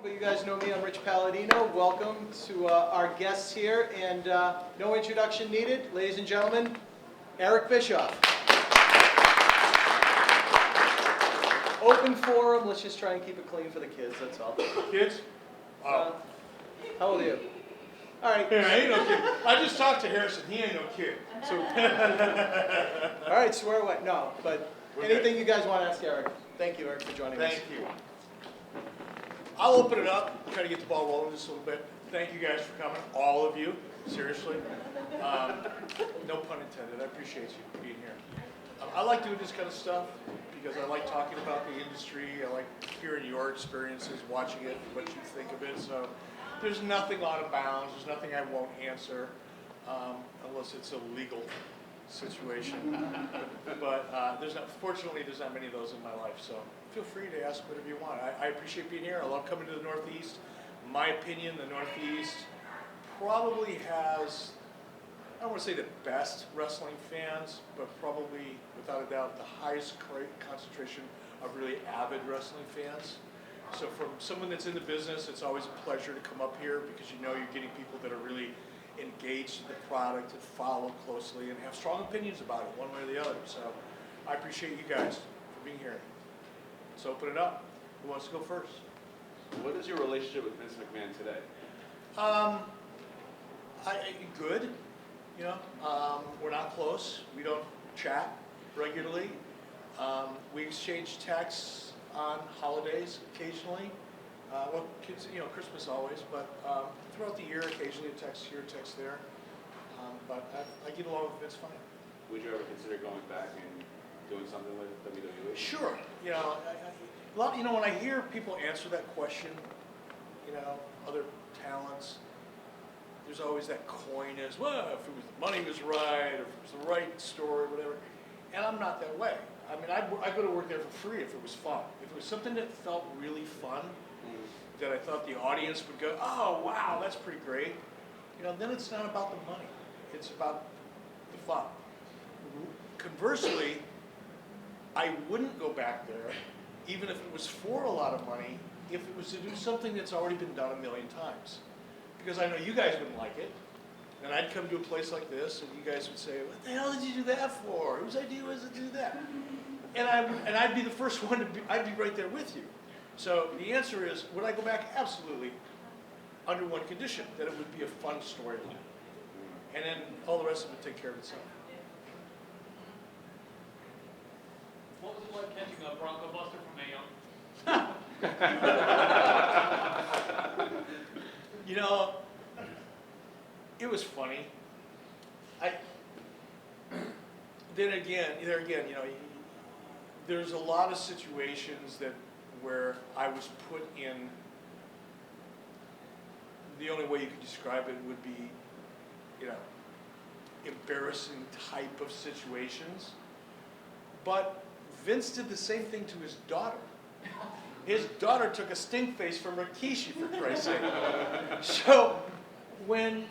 But you guys know me, I'm Rich Palladino. Welcome to our guests here, and no introduction needed. Ladies and gentlemen, Eric Bischoff. Open forum, let's just try and keep it clean for the kids, that's all. Kids? How old are you? All right. Yeah, ain't no kid. I just talked to Harrison, he ain't no kid. So, all right, swear away. No, but anything you guys want to ask Eric. Thank you, Eric, for joining us. Thank you. I'll open it up, try to get the ball rolling just a little bit. Thank you guys for coming, all of you, seriously. No pun intended, I appreciate you being here. I like doing this kind of stuff because I like talking about the industry. I like hearing your experiences, watching it, what you think of it. So there's nothing out of bounds, there's nothing I won't answer unless it's a legal situation. But fortunately, there's not many of those in my life, so feel free to ask whatever you want. I appreciate being here. I love coming to the Northeast. In my opinion, the Northeast probably has, I don't want to say the best wrestling fans, but probably, without a doubt, the highest concentration of really avid wrestling fans. So from someone that's in the business, it's always a pleasure to come up here because you know you're getting people that are really engaged in the product and follow closely and have strong opinions about it one way or the other. So I appreciate you guys for being here. Let's open it up. Who wants to go first? What is your relationship with Vince McMahon today? Good. You know, we're not close. We don't chat regularly. We exchange texts on holidays occasionally. Well, kids, you know, Christmas always, but throughout the year, occasionally a text here, a text there. But I get along with Vince fine. Would you ever consider going back and doing something with WWE? Sure. You know, a lot. You know, when I hear people answer that question, you know, other talents, there's always that coin as well. If it was the money was right, or if it was the right story, whatever. And I'm not that way. I mean, I go to work there for free if it was fun. If it was something that felt really fun, that I thought the audience would go, oh wow, that's pretty great. You know, then it's not about the money. It's about the fun. Conversely, I wouldn't go back there, even if it was for a lot of money, if it was to do something that's already been done a million times. Because I know you guys wouldn't like it. And I'd come to a place like this, and you guys would say, what the hell did you do that for? Whose idea was it to do that? And I'd be the first one I'd be right there with you. So the answer is, would I go back? Absolutely. Under one condition, that it would be a fun storyline. And then all the rest of it would take care of itself. What was it like catching a Bronco Buster from Mae Young? You know, it was funny. There again, you know, there's a lot of situations where I was put in. The only way you could describe it would be, you know, embarrassing type of situations. But Vince did the same thing to his daughter. His daughter took a stink face from Rikishi, for Christ's sake. So when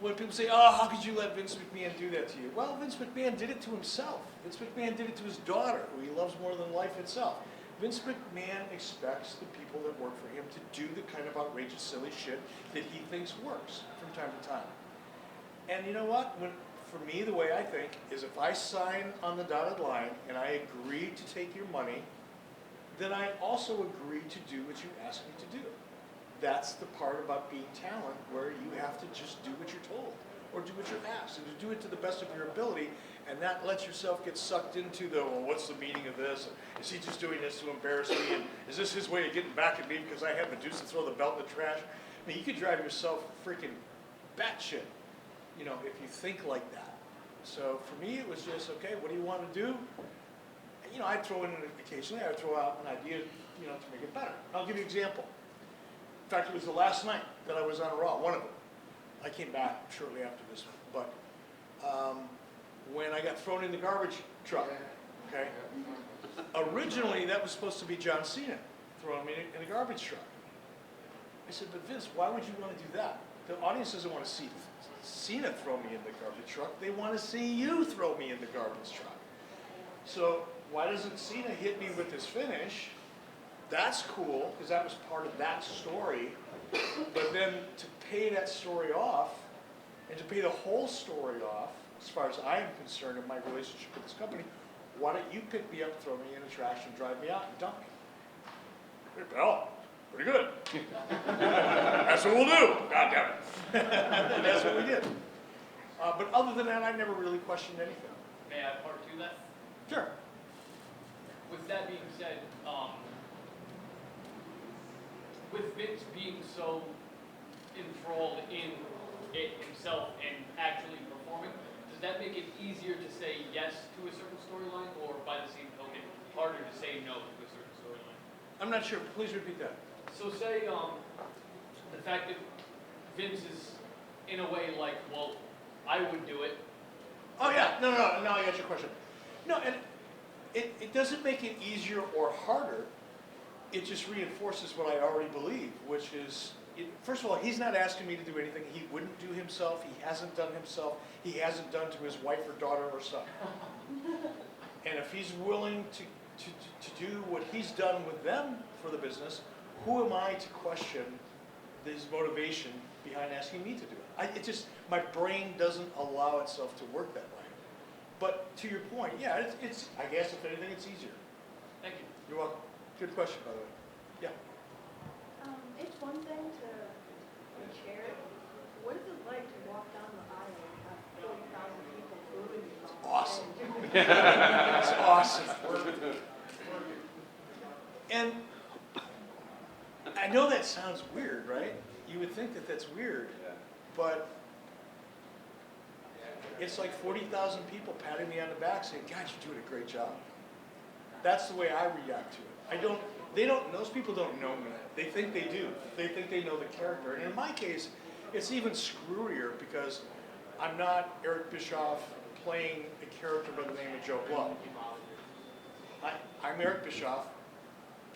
people say, oh, how could you let Vince McMahon do that to you? Well, Vince McMahon did it to himself. Vince McMahon did it to his daughter, who he loves more than life itself. Vince McMahon expects the people that work for him to do the kind of outrageous, silly shit that he thinks works from time to time. And you know what? For me, the way I think is if I sign on the dotted line and I agree to take your money, then I also agree to do what you ask me to do. That's the part about being talent where you have to just do what you're told or do what you're asked and to do it to the best of your ability and not let yourself get sucked into the, well, what's the meaning of this? Is he just doing this to embarrass me? And is this his way of getting back at me because I had Medusa throw the belt in the trash? I mean, you could drive yourself freaking batshit, you know, if you think like that. So for me, it was just, okay, what do you want to do? And, you know, I'd throw in occasionally, I'd throw out an idea, you know, to make it better. I'll give you an example. In fact, it was the last night that I was on Raw, one of them. I came back shortly after this one, but when I got thrown in the garbage truck, okay? Originally, that was supposed to be John Cena throwing me in a garbage truck. I said, but Vince, why would you want to do that? The audience doesn't want to see Cena throw me in the garbage truck. They want to see you throw me in the garbage truck. So why doesn't Cena hit me with his finish that's cool, because that was part of that story. But then to pay that story off, and to pay the whole story off, as far as I am concerned in my relationship with this company, why don't you pick me up, throw me in the trash, and drive me out and dump me? Hey, pal, pretty good. That's what we'll do. God damn it. And that's what we did. But other than that, I never really questioned anything. May I part two that? Sure. With that being said, with Vince being so enthralled in it himself and actually performing, does that make it easier to say yes to a certain storyline, or by the same token, harder to say no to a certain storyline? I'm not sure. Please repeat that. So say the fact that Vince is in a way like, well, I would do it. Oh yeah, no, now I got your question. No, and it doesn't make it easier or harder. It just reinforces what I already believe, which is, first of all, he's not asking me to do anything he wouldn't do himself. He hasn't done himself. He hasn't done to his wife or daughter or son. And if he's willing to do what he's done with them for the business, who am I to question his motivation behind asking me to do it? It just, my brain doesn't allow itself to work that way. But to your point, yeah, it's I guess if anything, it's easier. Thank you. You're welcome. Good question, by the way. Yeah. It's one thing to chair. What is it like to walk down the aisle and have 40,000 people booing you? Awesome. It's awesome. And I know that sounds weird, right? You would think that that's weird, but it's like 40,000 people patting me on the back saying, God, you're doing a great job. That's the way I react to it. Those people don't know me. They think they do. They think they know the character. And in my case, it's even screwier because I'm not Eric Bischoff playing a character by the name of Joe Blow. I'm Eric Bischoff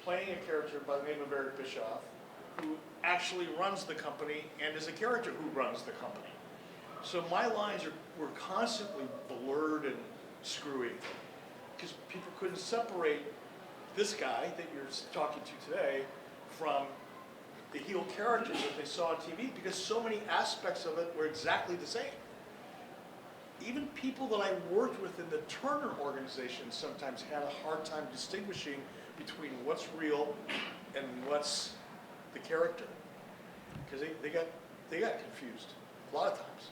playing a character by the name of Eric Bischoff who actually runs the company and is a character who runs the company. So my lines were constantly blurred and screwy because people couldn't separate this guy that you're talking to today from the heel character that they saw on TV because so many aspects of it were exactly the same. Even people that I worked with in the Turner organization sometimes had a hard time distinguishing between what's real and what's the character because they got confused a lot of times.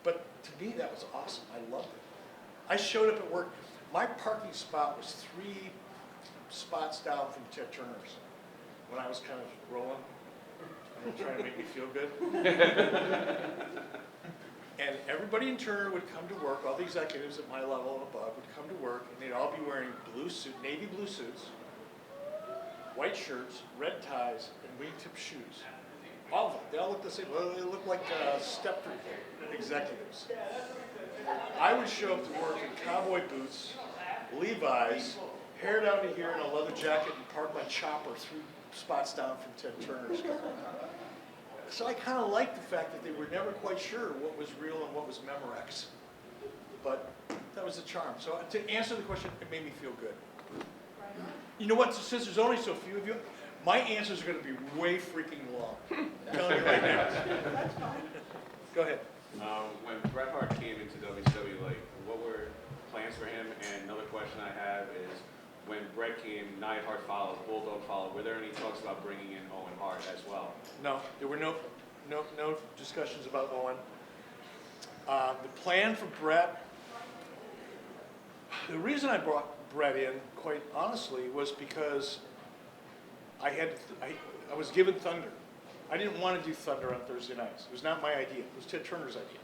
But to me, that was awesome. I loved it. I showed up at work. My parking spot was 3 spots down from Ted Turner's when I was kind of rolling, trying to make me feel good. And everybody in Turner would come to work, all the executives at my level and above would come to work, and they'd all be wearing navy blue suits, white shirts, red ties, and wingtip shoes. All of them. They all look the same. Well, they look like Stepford executives. I would show up to work in cowboy boots, Levi's, hair down to here, and a leather jacket, and park my chopper 3 spots down from Ted Turner's. So I kind of liked the fact that they were never quite sure what was real and what was Memorex. But that was the charm. So to answer the question, it made me feel good. You know what? Since there's only so few of you, my answers are going to be way freaking long. I'm telling you right now. Go ahead. When Bret Hart came into WCW, like, what were plans for him? And another question I have is, when Bret came, Neidhart followed, Bulldog followed. Were there any talks about bringing in Owen Hart as well? No, there were no discussions about Owen. The plan for Bret, the reason I brought Bret in, quite honestly, was because I was given Thunder. I didn't want to do Thunder on Thursday nights. It was not my idea. It was Ted Turner's idea.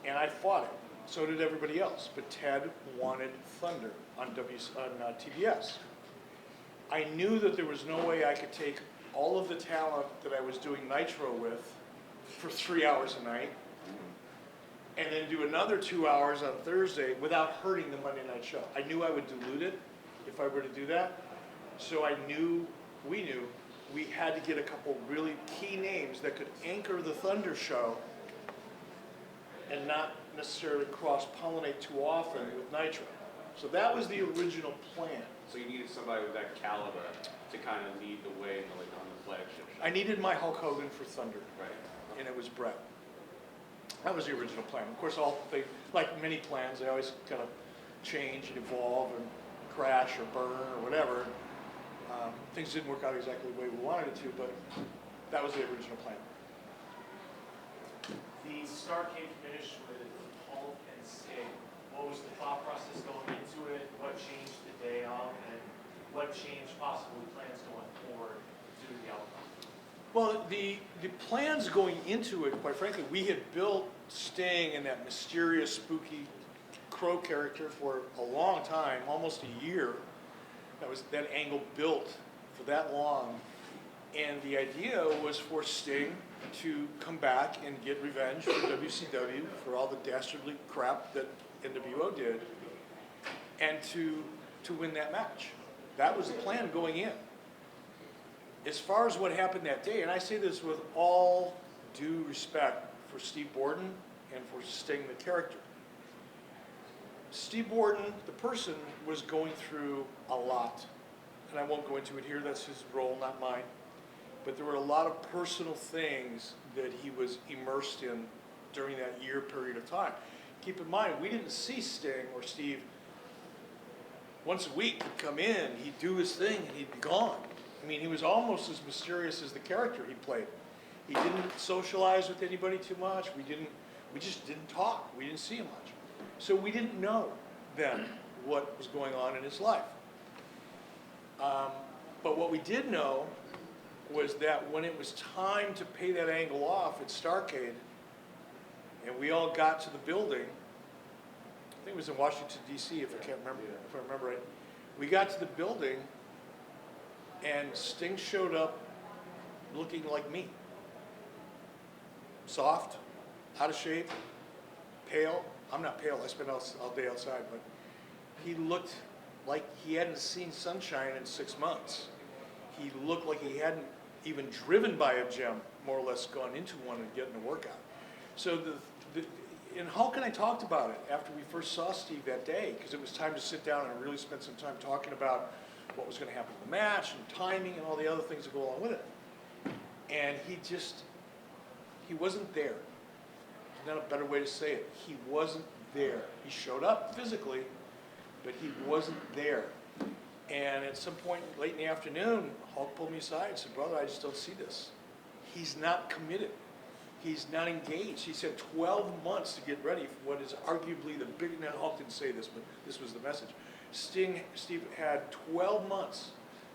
And I fought it. So did everybody else. But Ted wanted Thunder on TBS. I knew that there was no way I could take all of the talent that I was doing Nitro with for 3 hours a night and then do another 2 hours on Thursday without hurting the Monday night show. I knew I would dilute it if I were to do that. So we knew we had to get a couple really key names that could anchor the Thunder show and not necessarily cross-pollinate too often with Nitro. So that was the original plan. So you needed somebody with that caliber. to kind of lead the way in the, like, on the flagship show? I needed my Hulk Hogan for Thunder, Right. and it was Bret. That was the original plan. Of course, like many plans, they always kind of change and evolve and crash or burn or whatever. Things didn't work out exactly the way we wanted it to, but that was the original plan. The Starrcade finish with Hulk and Sting, what was the thought process going into it? What changed the day of, and what changed possibly plans going forward due to the outcome? Well, the plans going into it, quite frankly, we had built Sting and that mysterious, spooky Crow character for a long time, almost a year. That angle built for that long. And the idea was for Sting to come back and get revenge for WCW for all the dastardly crap that NWO did, and to win that match. That was the plan going in. As far as what happened that day, and I say this with all due respect for Steve Borden and for Sting the character. Steve Borden, the person, was going through a lot. And I won't go into it here, that's his role, not mine. But there were a lot of personal things that he was immersed in during that year period of time. Keep in mind, we didn't see Sting or Steve once a week. He'd come in, he'd do his thing, and he'd be gone. I mean, he was almost as mysterious as the character he played. He didn't socialize with anybody too much. We just didn't talk. We didn't see him much. So we didn't know then what was going on in his life. But what we did know was that when it was time to pay that angle off at Starrcade, and we all got to the building, I think it was in Washington, D.C., if I remember right. We got to the building, and Sting showed up looking like me. Soft, out of shape, pale. I'm not pale, I spent all day outside, but he looked like he hadn't seen sunshine in 6 months. He looked like he hadn't even driven by a gym, more or less gone into one and getting a workout. So and Hulk and I talked about it after we first saw Steve that day, because it was time to sit down and really spend some time talking about what was going to happen in the match and timing and all the other things that go along with it. And he wasn't there. There's not a better way to say it. He wasn't there. He showed up physically, but he wasn't there. And at some point late in the afternoon, Hulk pulled me aside and said, "Brother, I just don't see this. He's not committed. He's not engaged." He said 12 months to get ready for what is arguably the big, now Hulk didn't say this, but this was the message. Steve had 12 months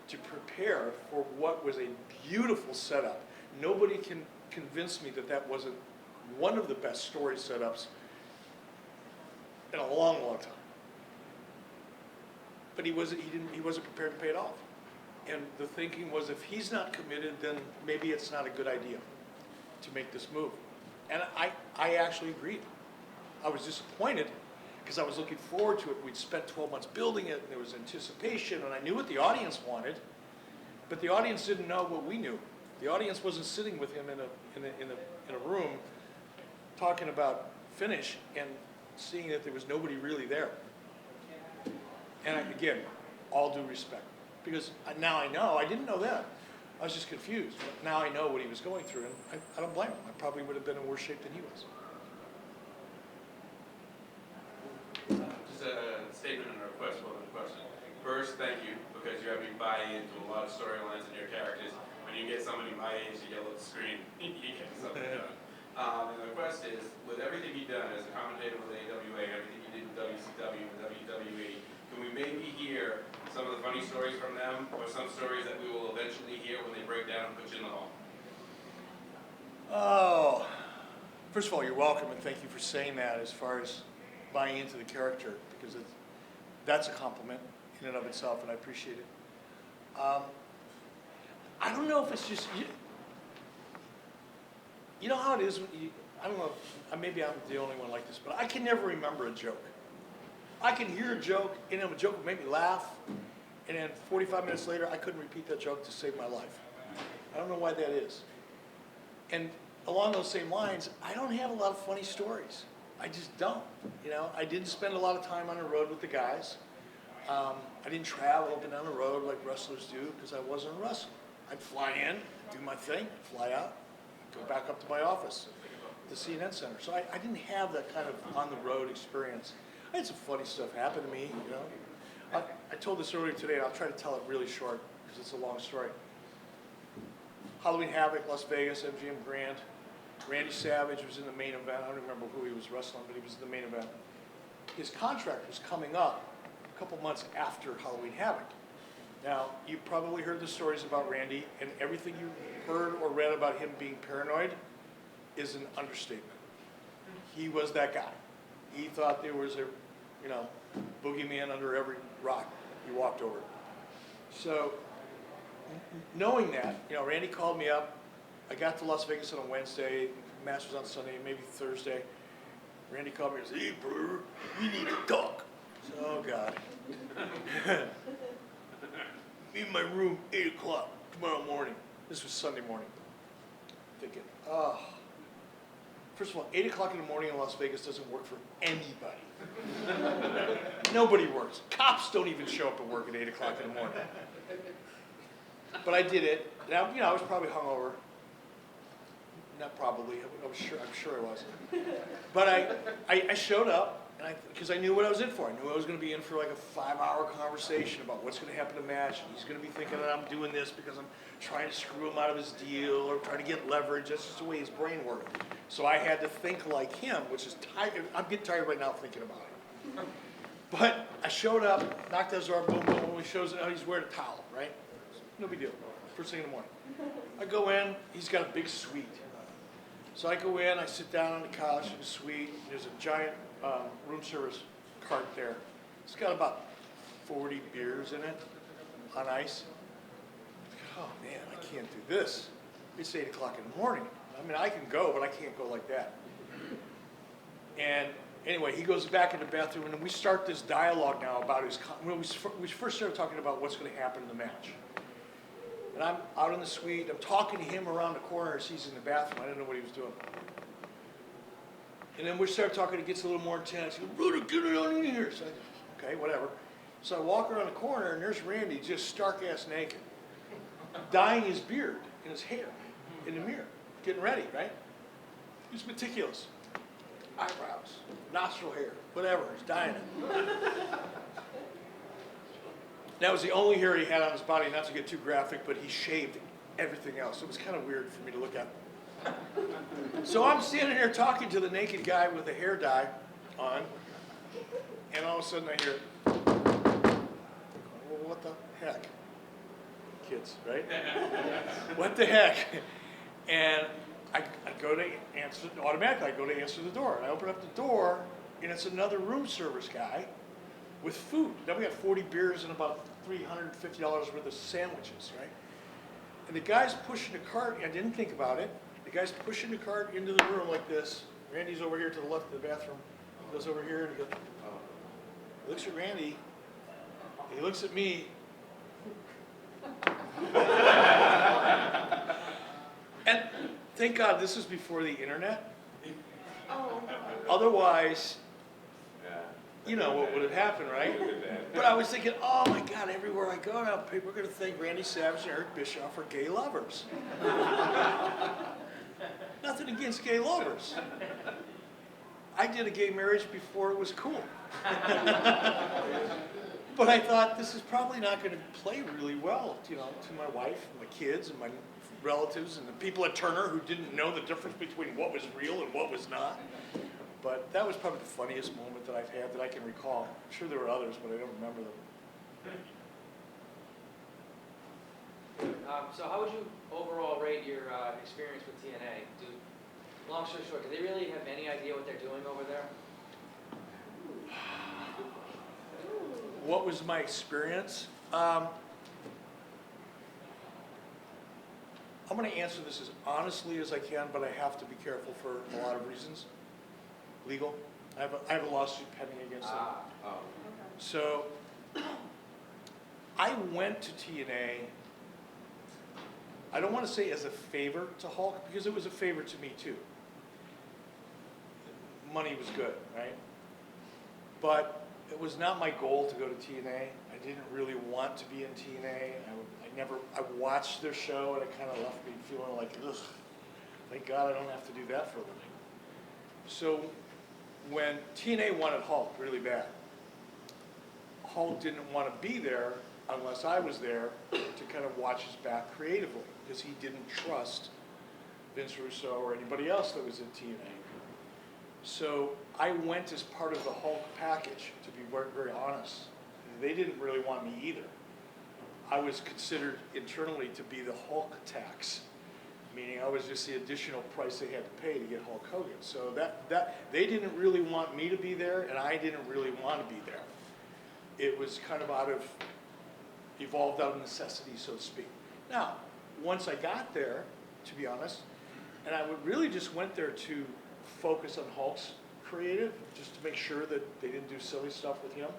to prepare for what was a beautiful setup. Nobody can convince me that that wasn't one of the best story setups in a long, long time. But he wasn't prepared to pay it off. And the thinking was, if he's not committed, then maybe it's not a good idea to make this move. And I actually agreed. I was disappointed because I was looking forward to it. We'd spent 12 months building it, and there was anticipation, and I knew what the audience wanted, but the audience didn't know what we knew. The audience wasn't sitting with him in a room talking about finish and seeing that there was nobody really there. And again, all due respect, because now I know. I didn't know that. I was just confused. But now I know what he was going through, and I don't blame him. I probably would have been in worse shape than he was. Just a statement and a request for the question. First, thank you, because you have me buy into a lot of storylines and your characters. When you get somebody my age to yell at the screen, you get something done. And the request is, with everything you've done as a commentator with AWA, everything you did with WCW and WWE, can we maybe hear some of the funny stories from them, or some stories that we will eventually hear when they break down and put you in the hall? Oh, first of all, you're welcome, and thank you for saying that as far as buying into the character, because that's a compliment in and of itself, and I appreciate it. I don't know if it's just, you know how it is, I don't know, maybe I'm the only one like this, but I can never remember a joke. I can hear a joke, and a joke would make me laugh, and then 45 minutes later, I couldn't repeat that joke to save my life. I don't know why that is. And along those same lines, I don't have a lot of funny stories. I just don't. You know, I didn't spend a lot of time on the road with the guys. I didn't travel up and down the road like wrestlers do because I wasn't a wrestler. I'd fly in, do my thing, fly out, go back up to my office, the CNN Center. So I didn't have that kind of on-the-road experience. I had some funny stuff happen to me, you know. I told this earlier today, and I'll try to tell it really short because it's a long story. Halloween Havoc, Las Vegas, MGM Grand. Randy Savage was in the main event. I don't remember who he was wrestling, but he was in the main event. His contract was coming up a couple months after Halloween Havoc. Now, you probably heard the stories about Randy, and everything you heard or read about him being paranoid is an understatement. He was that guy. He thought there was a, you know, boogeyman under every rock you walked over. So, knowing that, you know, Randy called me up. I got to Las Vegas on a Wednesday. The match was on Sunday, maybe Thursday. Randy called me and said, "Hey, brother, we need to talk." I said, "Oh, God." "Be in my room, 8 o'clock tomorrow morning." This was Sunday morning. Thinking, oh. First of all, 8 o'clock in the morning in Las Vegas doesn't work for anybody. Nobody works. Cops don't even show up at work at 8 o'clock in the morning. But I did it. Now, you know, I was probably hungover. Not probably. I'm sure I was. But I showed up, and because I knew what I was in for. I knew I was going to be in for like a 5-hour conversation about what's going to happen in the match. And he's going to be thinking that I'm doing this because I'm trying to screw him out of his deal or trying to get leverage. That's just the way his brain worked. So I had to think like him, which is tired. I'm getting tired right now thinking about it. But I showed up, knocked on his door, boom, boom, boom. He shows up, he's wearing a towel, right? No big deal. First thing in the morning. I go in, he's got a big suite. So I go in, I sit down on the couch in the suite. There's a giant room service cart there. It's got about 40 beers in it on ice. Oh man, I can't do this. It's 8 o'clock in the morning. I mean, I can go, but I can't go like that. And anyway, he goes back in the bathroom, and we start this dialogue now about his. We first started talking about what's going to happen in the match. And I'm out in the suite. I'm talking to him around the corner as he's in the bathroom. I didn't know what he was doing. And then we start talking. It gets a little more intense. He goes, "Brother, get it on in here." So okay, whatever. So I walk around the corner, and there's Randy, just stark-ass naked, dyeing his beard and his hair in the mirror, getting ready, right? He's meticulous. Eyebrows, nostril hair, whatever. He's dyeing it. That was the only hair he had on his body, not to get too graphic, but he shaved everything else. It was kind of weird for me to look at. So I'm standing there talking to the naked guy with the hair dye on, and all of a sudden I hear, well, what the heck? Kids, right? What the heck? And I go to answer, automatically I go to answer the door. And I open up the door, and it's another room service guy with food. Now we got 40 beers and about $350 worth of sandwiches, right? And the guy's pushing the cart. I didn't think about it. The guy's pushing the cart into the room like this. Randy's over here to the left of the bathroom. He goes over here and he goes, he looks at Randy. He looks at me. And thank God this was before the internet. Oh. Otherwise, you know what would have happened, right? But I was thinking, oh my God, everywhere I go now, people are going to think Randy Savage and Eric Bischoff are gay lovers. Nothing against gay lovers. I did a gay marriage before it was cool. But I thought this is probably not going to play really well, you know, to my wife and my kids and my relatives and the people at Turner who didn't know the difference between what was real and what was not. But that was probably the funniest moment that I've had that I can recall. I'm sure there were others, but I don't remember them. So how would you overall rate your experience with TNA? Long story short, do they really have any idea what they're doing over there? What was my experience? I'm going to answer this as honestly as I can, but I have to be careful for a lot of reasons. Legal. I have a lawsuit pending against them. So I went to TNA, I don't want to say as a favor to Hulk, because it was a favor to me too. Money was good, right? But It was not my goal to go to TNA. I didn't really want to be in TNA. I watched their show and it kind of left me feeling like, ugh, thank God I don't have to do that for a living. So when TNA wanted Hulk really bad, Hulk didn't want to be there unless I was there to kind of watch his back creatively, because he didn't trust Vince Russo or anybody else that was in TNA. So I went as part of the Hulk package, to be very, very honest. They didn't really want me either. I was considered internally to be the Hulk tax, meaning I was just the additional price they had to pay to get Hulk Hogan. So that they didn't really want me to be there, and I didn't really want to be there. It was kind of evolved out of necessity, so to speak. Now, once I got there, to be honest, and I really just went there to focus on Hulk's creative, just to make sure that they didn't do silly stuff with him.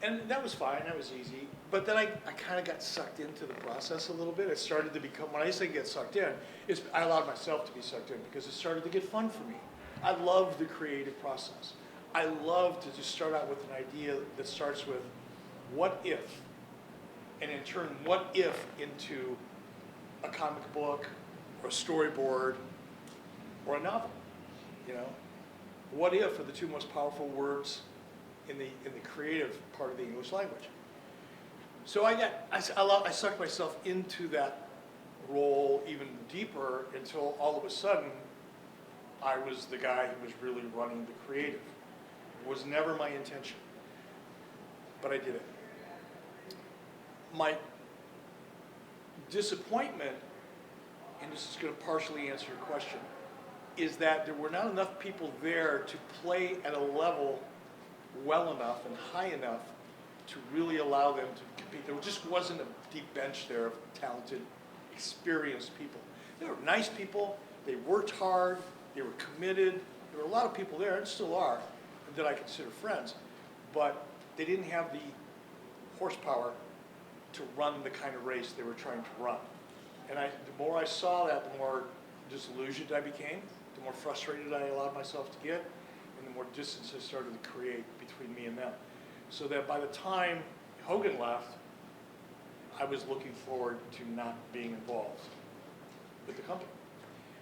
And that was fine, that was easy. But then I kind of got sucked into the process a little bit. It started to become, when I say get sucked in, I allowed myself to be sucked in because it started to get fun for me. I love the creative process. I love to just start out with an idea that starts with, what if? And in turn, what if into a comic book, or a storyboard, or a novel, you know? What if are the two most powerful words in the creative part of the English language. So I sucked myself into that role even deeper until all of a sudden I was the guy who was really running the creative. It was never my intention, but I did it. My disappointment, and this is going to partially answer your question, is that there were not enough people there to play at a level well enough and high enough to really allow them to compete. There just wasn't a deep bench there of talented, experienced people. They were nice people, they worked hard, they were committed. There were a lot of people there, and still are, that I consider friends, but they didn't have the horsepower to run the kind of race they were trying to run. And the more I saw that, the more disillusioned I became, the more frustrated I allowed myself to get, and the more distance I started to create between me and them. So that by the time Hogan left, I was looking forward to not being involved with the company,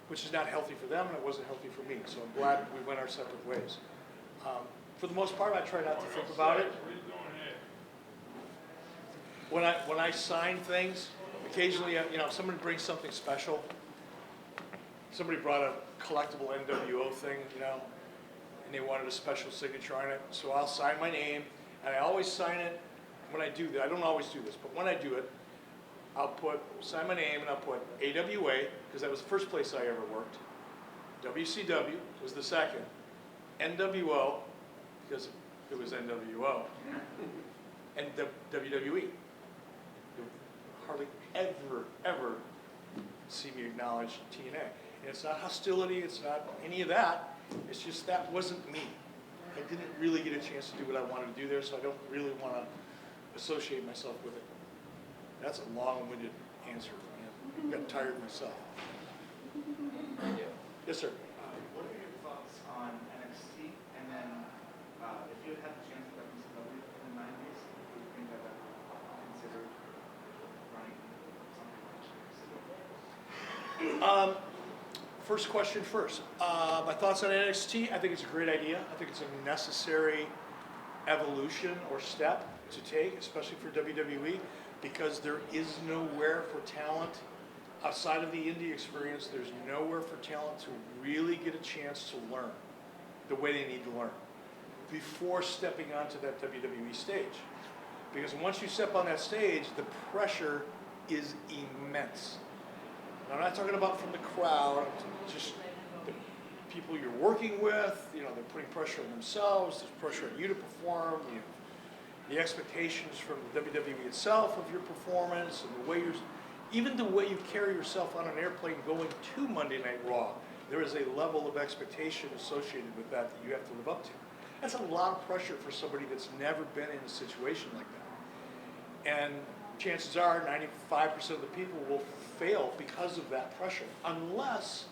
which is not healthy for them, and it wasn't healthy for me. So I'm glad we went our separate ways. For the most part, I try not to think about it. When I sign things, occasionally, someone brings something special. Somebody brought a collectible NWO thing, and they wanted a special signature on it. So I'll sign my name, and I always sign it when I do that. I don't always do this, but when I do it, I'll sign my name, and I'll put AWA, because that was the first place I ever worked. WCW was the second. NWO, because it was NWO. And WWE. You'll hardly ever see me acknowledge TNA. And it's not hostility, it's not any of that. It's just that wasn't me. I didn't really get a chance to do what I wanted to do there, so I don't really want to associate myself with it. That's a long-winded answer. I got tired myself. Thank you. Yes, sir. What are your thoughts on NXT? And then, if you had the chance to go to WCW in the 90s, would you think that considered running something like NXT? First question first. My thoughts on NXT, I think it's a great idea. I think it's a necessary evolution or step to take, especially for WWE, because there is nowhere for talent outside of the indie experience. There's nowhere for talent to really get a chance to learn the way they need to learn before stepping onto that WWE stage. Because once you step on that stage, the pressure is immense. I'm not talking about from the crowd, just the people you're working with. They're putting pressure on themselves. There's pressure on you to perform. The expectations from the WWE itself of your performance, and even the way you carry yourself on an airplane going to Monday Night Raw. There is a level of expectation associated with that you have to live up to. That's a lot of pressure for somebody that's never been in a situation like that. And chances are 95% of the people will fail because of that pressure, unless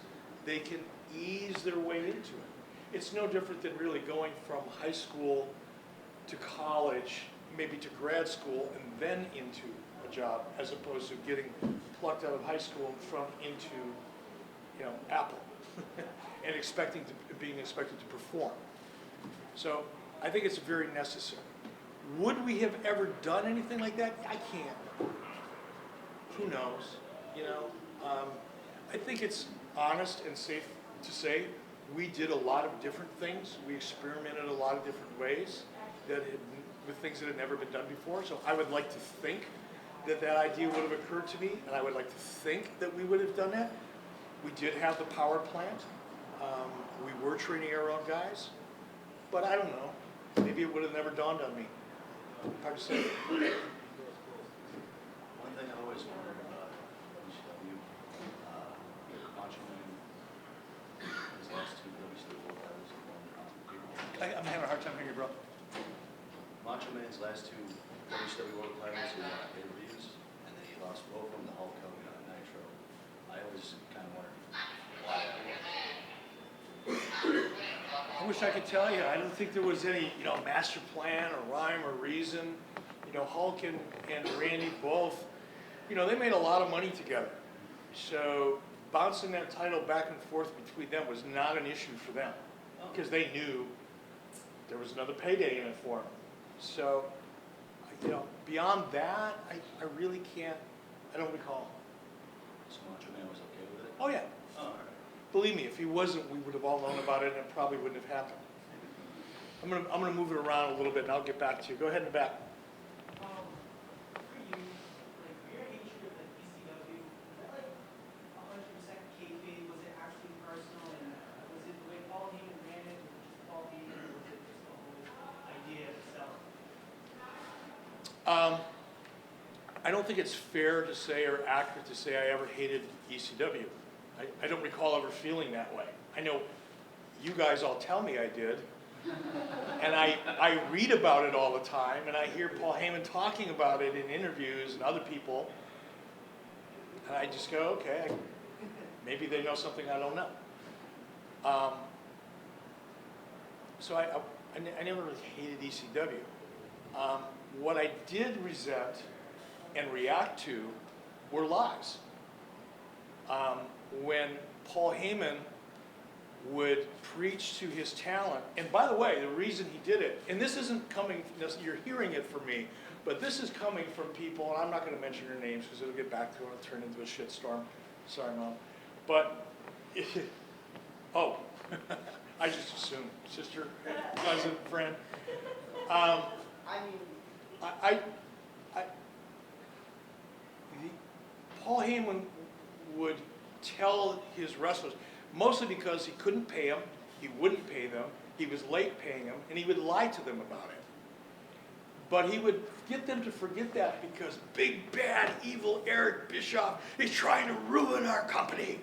they can ease their way into it. It's no different than really going from high school to college, maybe to grad school, and then into a job, as opposed to getting plucked out of high school and thrown into, you know, Apple, and being expected to perform. So I think it's very necessary. Would we have ever done anything like that? I can't. Who knows? You know, I think it's honest and safe to say we did a lot of different things. We experimented a lot of different ways with things that had never been done before. So I would like to think that that idea would have occurred to me, and I would like to think that we would have done that. We did have the power plant. We were training our own guys, but I don't know. Maybe it would have never dawned on me. Hard to say. One thing I always wondered about ECW, Macho Man, his last two WCW World Titles have won I'm having a hard time hearing you, bro. Macho Man's last two WCW World Titles he won on pay-per-views, and then he lost both of them to Hulk Hogan on Nitro. I always kind of wondered why that was. I wish I could tell you. I don't think there was any, you know, master plan or rhyme or reason. You know, Hulk and Randy both, you know, they made a lot of money together. So bouncing that title back and forth between them was not an issue for them, because they knew there was another payday in it for them. So, you know, beyond that, I really can't, I don't recall. So Macho Man was okay with it? Oh yeah. Oh, all right. Believe me, if he wasn't, we would have all known about it, and it probably wouldn't have happened. I'm gonna move it around a little bit, and I'll get back to you. Go ahead in the back. For you, like, for your hatred of like ECW, was that like 100% kayfabe? Was it actually personal? And was it the way Paul Heyman ran it? Was it just Paul Heyman? Or was it just the whole idea itself? I don't think it's fair to say or accurate to say I ever hated ECW. I don't recall ever feeling that way. I know you guys all tell me I did. And I read about it all the time, and I hear Paul Heyman talking about it in interviews and other people. And I just go, okay, maybe they know something I don't know. So I never really hated ECW. What I did resent and react to were lies. When Paul Heyman would preach to his talent, and by the way, the reason he did it, and this isn't coming, you're hearing it from me, but this is coming from people, and I'm not going to mention your names because it'll get back to it and turn into a shitstorm. Sorry, Mom. But, oh, I just assumed, sister, cousin, friend. Paul Heyman would tell his wrestlers, mostly because he couldn't pay them, he wouldn't pay them, he was late paying them, and he would lie to them about it. But he would get them to forget that because big, bad, evil Eric Bischoff is trying to ruin our company.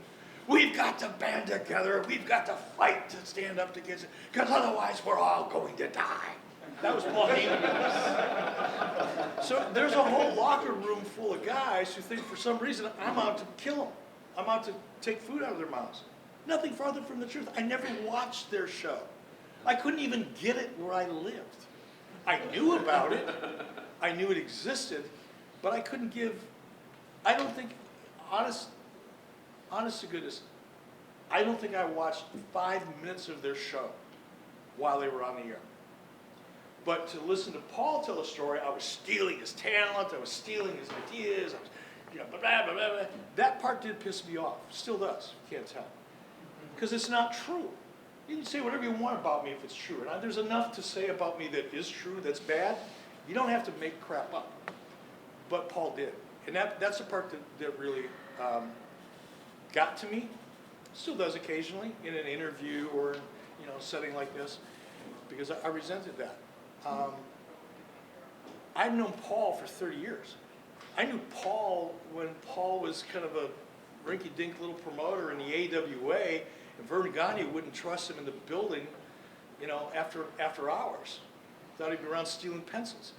We've got to band together, we've got to fight to stand up against it, because otherwise we're all going to die. That was Paul Heyman. So there's a whole locker room full of guys who think for some reason I'm out to kill them. I'm out to take food out of their mouths. Nothing farther from the truth. I never watched their show. I couldn't even get it where I lived. I knew about it. I knew it existed, but I couldn't give, I don't think, honest to goodness, I don't think I watched 5 minutes of their show while they were on the air. But to listen to Paul tell a story, I was stealing his talent, I was stealing his ideas, I was, you know, blah, blah, blah, blah. That part did piss me off. Still does. You can't tell. Because it's not true. You can say whatever you want about me if it's true. And there's enough to say about me that is true, that's bad. You don't have to make crap up. But Paul did. And that's the part that really got to me. Still does occasionally in an interview or, you know, setting like this. Because I resented that. I've known Paul for 30 years. I knew Paul when Paul was kind of a rinky-dink little promoter in the AWA, and Vern Gagne wouldn't trust him in the building, you know, after hours. Thought he'd be around stealing pencils.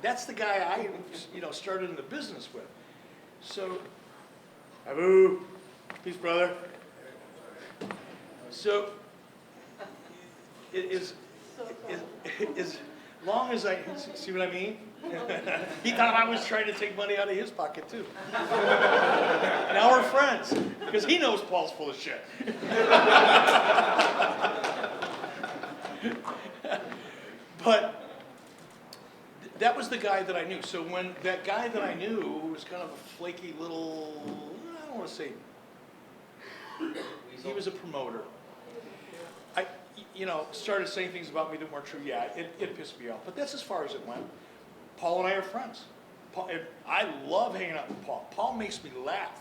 That's the guy I, you know, started in the business with. So, Abu, peace, brother. So, long as I, see what I mean? He thought I was trying to take money out of his pocket too. Now we're friends, because he knows Paul's full of shit. But that was the guy that I knew. So when that guy that I knew was kind of a flaky little, I don't want to say, he was a promoter. Started saying things about me that weren't true. Yeah, it pissed me off. But that's as far as it went. Paul and I are friends. I love hanging out with Paul. Paul makes me laugh.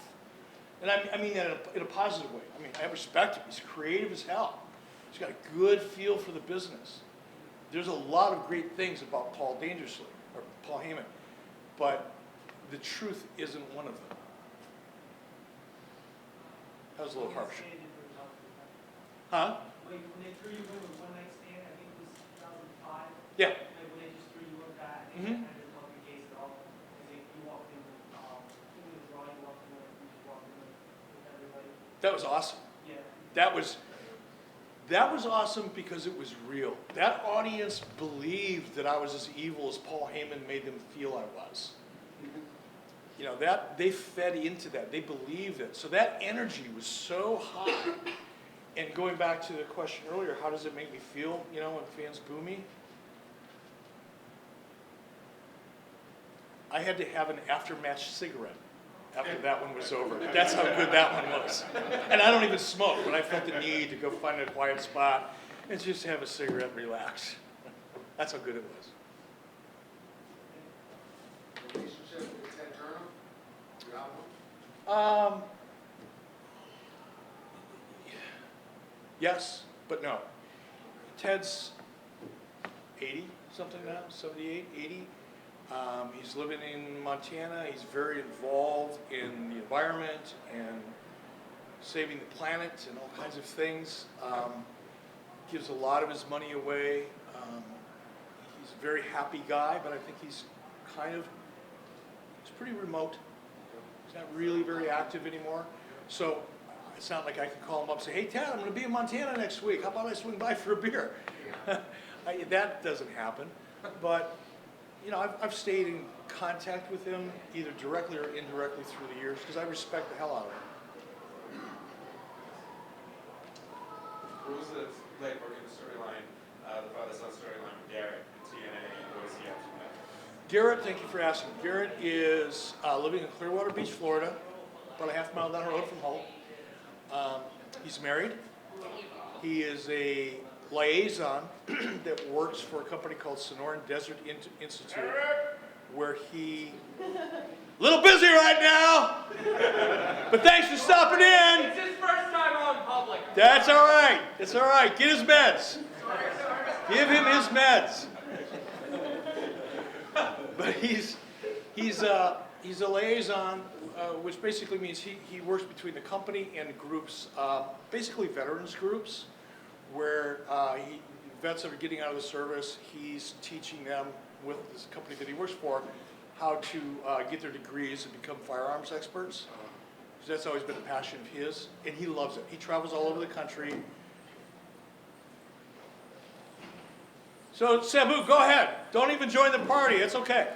And I mean that in a positive way. I mean, I respect him. He's creative as hell. He's got a good feel for the business. There's a lot of great things about Paul Dangerously, or Paul Heyman. But the truth isn't one of them. That was a little harsh. Huh? When they threw you in with one night stand, I think it was 2005. Yeah. When they just threw you in that, they Mhm. kind of helped your case at all. Because you walked in with, Ron, you walked in with everybody. That was awesome. Yeah. That was awesome because it was real. That audience believed that I was as evil as Paul Heyman made them feel I was. That they fed into that. They believed it. So that energy was so high. And going back to the question earlier, how does it make me feel, when fans boo me? I had to have an after-match cigarette after that one was over. That's how good that one was. And I don't even smoke, but I felt the need to go find a quiet spot and just have a cigarette and relax. That's how good it was. Relationship with Ted Turner? You got one? Yes, but no. Ted's 80 something now, 78, 80. He's living in Montana. He's very involved in the environment and saving the planet and all kinds of things. Gives a lot of his money away. He's a very happy guy, but I think he's pretty remote. He's not really very active anymore. So it's not like I can call him up and say, hey, Ted, I'm going to be in Montana next week. How about I swing by for a beer? That doesn't happen. But, I've stayed in contact with him either directly or indirectly through the years because I respect the hell out of him. What was it like working the storyline, the father-son storyline with Garrett in TNA, and what was he up to now? Garrett, thank you for asking. Garrett is living in Clearwater Beach, Florida, about a half mile down the road from home. He's married. He is a liaison that works for a company called Sonoran Desert Institute, where he... A little busy right now, but thanks for stopping in. It's his first time out in public. That's all right. It's all right. Get his meds. Give him his meds. But he's a liaison, which basically means he works between the company and groups, basically veterans groups, where vets that are getting out of the service, he's teaching them with this company that he works for how to get their degrees and become firearms experts. So that's always been a passion of his, and he loves it. He travels all over the country. So, Sabu, go ahead. Don't even join the party. It's okay.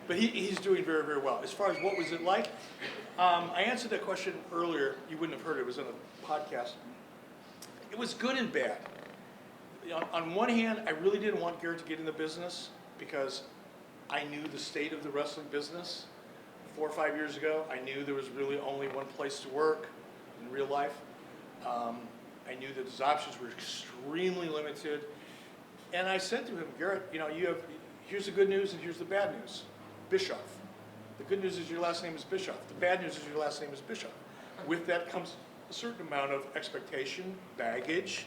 But he's doing very, very well. As far as what was it like, I answered that question earlier. You wouldn't have heard it. It was on a podcast. It was good and bad. On one hand, I really didn't want Garrett to get in the business because I knew the state of the wrestling business. 4 or 5 years ago, I knew there was really only one place to work in real life. I knew that his options were extremely limited. And I said to him, Garrett, here's the good news and here's the bad news. Bischoff. The good news is your last name is Bischoff. The bad news is your last name is Bischoff. With that comes a certain amount of expectation, baggage.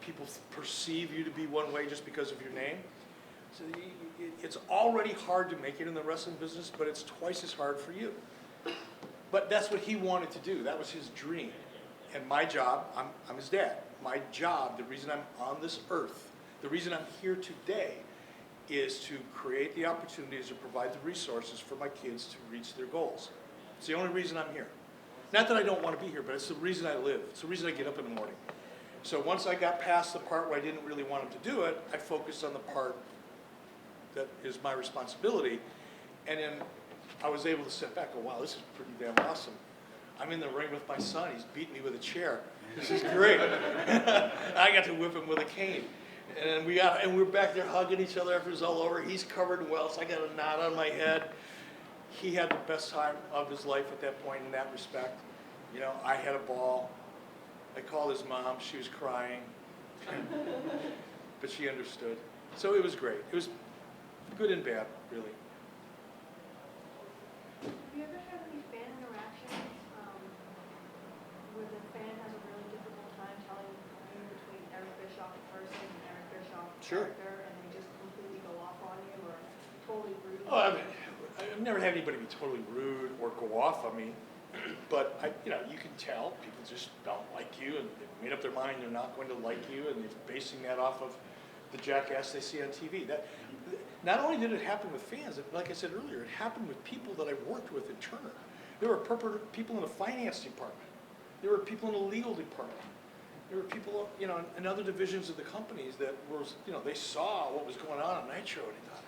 People perceive you to be one way just because of your name. So it's already hard to make it in the wrestling business, but it's twice as hard for you. But that's what he wanted to do. That was his dream. And my job, I'm his dad. My job, the reason I'm on this earth, the reason I'm here today, is to create the opportunities to provide the resources for my kids to reach their goals. It's the only reason I'm here. Not that I don't want to be here, but it's the reason I live. It's the reason I get up in the morning. So once I got past the part where I didn't really want him to do it, I focused on the part that is my responsibility. And then I was able to sit back and go, wow, this is pretty damn awesome. I'm in the ring with my son. He's beating me with a chair. This is great. I got to whip him with a cane. And we're back there hugging each other after it's all over. He's covered in welts. I got a knot on my head. He had the best time of his life at that point in that respect. You know, I had a ball. I called his mom. She was crying. But she understood. So it was great. It was good and bad, really. Have you ever had any fan interactions where the fan has a really difficult time telling between Eric Bischoff the person and Eric Bischoff the Sure. character, and they just completely go off on you or totally rude? Oh, I've never had anybody be totally rude or go off on me, but you can tell people just don't like you, and they've made up their mind they're not going to like you, and they're basing that off of the jackass they see on TV. Not only did it happen with fans, like I said earlier, it happened with people that I worked with in Turner. There were people in the finance department. There were people in the legal department. There were people, in other divisions of the companies that were, they saw what was going on Nitro, and they thought,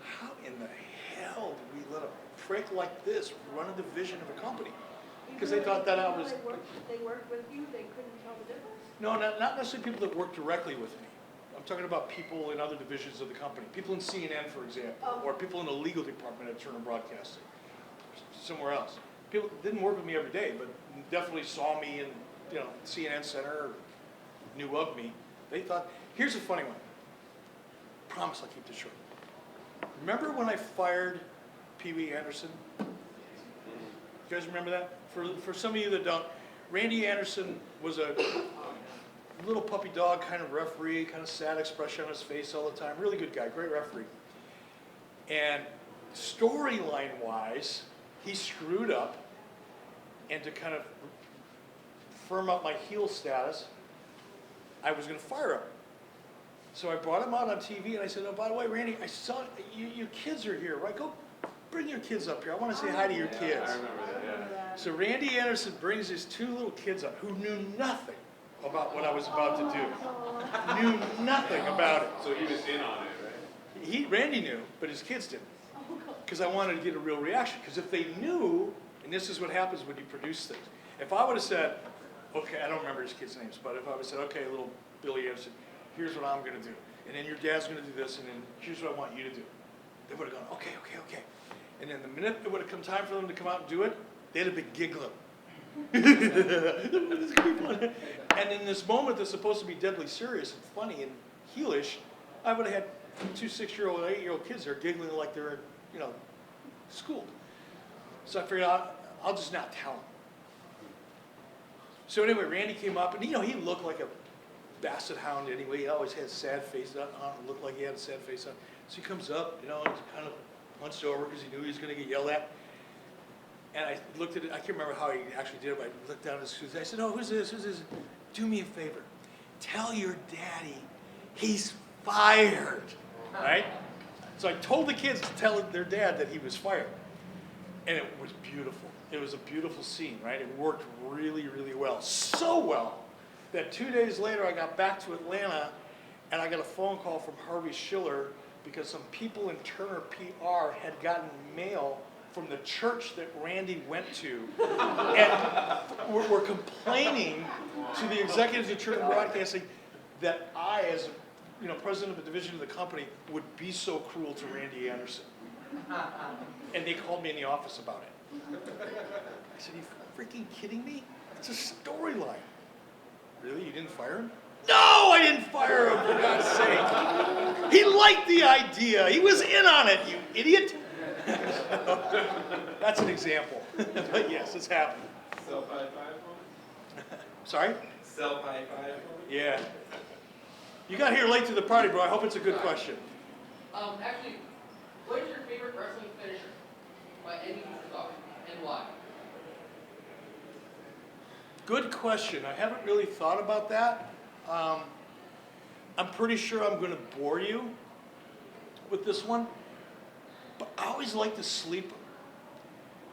how in the hell did we let a prick like this run a division of a company? Because they thought that I was... They worked with you, they couldn't tell the difference? No, not necessarily people that worked directly with me. I'm talking about people in other divisions of the company. People in CNN, for example, or people in the legal department at Turner Broadcasting, somewhere else. People didn't work with me every day, but definitely saw me in, CNN Center, or knew of me. They thought, here's a funny one. Promise I'll keep this short. Remember when I fired Pee Wee Anderson? You guys remember that? For some of you that don't, Randy Anderson was a little puppy dog kind of referee, kind of sad expression on his face all the time. Really good guy, great referee. And storyline wise, he screwed up, and to kind of firm up my heel status, I was going to fire him. So I brought him out on TV, and I said, oh, by the way, Randy, I saw your kids are here, right? Go bring your kids up here. I want to say hi to your kids. I remember that, yeah. So Randy Anderson brings his two little kids up who knew nothing about what I was about to do. Knew nothing about it. So he was in on it, right? Randy knew, but his kids didn't. Because I wanted to get a real reaction. Because if they knew, and this is what happens when you produce things. If I would have said, okay, I don't remember his kids' names, but if I would have said, okay, little Billy Anderson, here's what I'm going to do. And then your dad's going to do this, and then here's what I want you to do. They would have gone, okay. And then the minute it would have come time for them to come out and do it, they'd have been giggling. This is gonna be fun. And in this moment that's supposed to be deadly serious and funny and heelish, I would have had 2 6-year-old and 8-year-old kids there giggling like they're in, school. So I figured I'll just not tell them. So anyway, Randy came up, and he looked like a basset hound anyway. He always had a sad face on, looked like he had a sad face on. So he comes up, and he's kind of hunched over because he knew he was going to get yelled at. And I looked at it, I can't remember how he actually did it, but I looked down at his shoes. I said, oh, who's this? Do me a favor. Tell your daddy he's fired, right? So I told the kids to tell their dad that he was fired. And it was beautiful. It was a beautiful scene, right? It worked really, really well. So well that 2 days later I got back to Atlanta, and I got a phone call from Harvey Schiller because some people in Turner PR had gotten mail from the church that Randy went to, and were complaining to the executives of Turner Broadcasting that I, as president of a division of the company, would be so cruel to Randy Anderson. And they called me in the office about it. I said, are you freaking kidding me? It's a storyline. Really? You didn't fire him? No, I didn't fire him, for God's sake. He liked the idea. He was in on it, you idiot. That's an example. But yes, it's happened. Self-high five? Sorry? Self-high five? Yeah. You got here late to the party, bro. I hope it's a good question. Actually, what is your favorite wrestling finisher by any superstar, and why? Good question. I haven't really thought about that. I'm pretty sure I'm going to bore you with this one, but I always like the sleeper.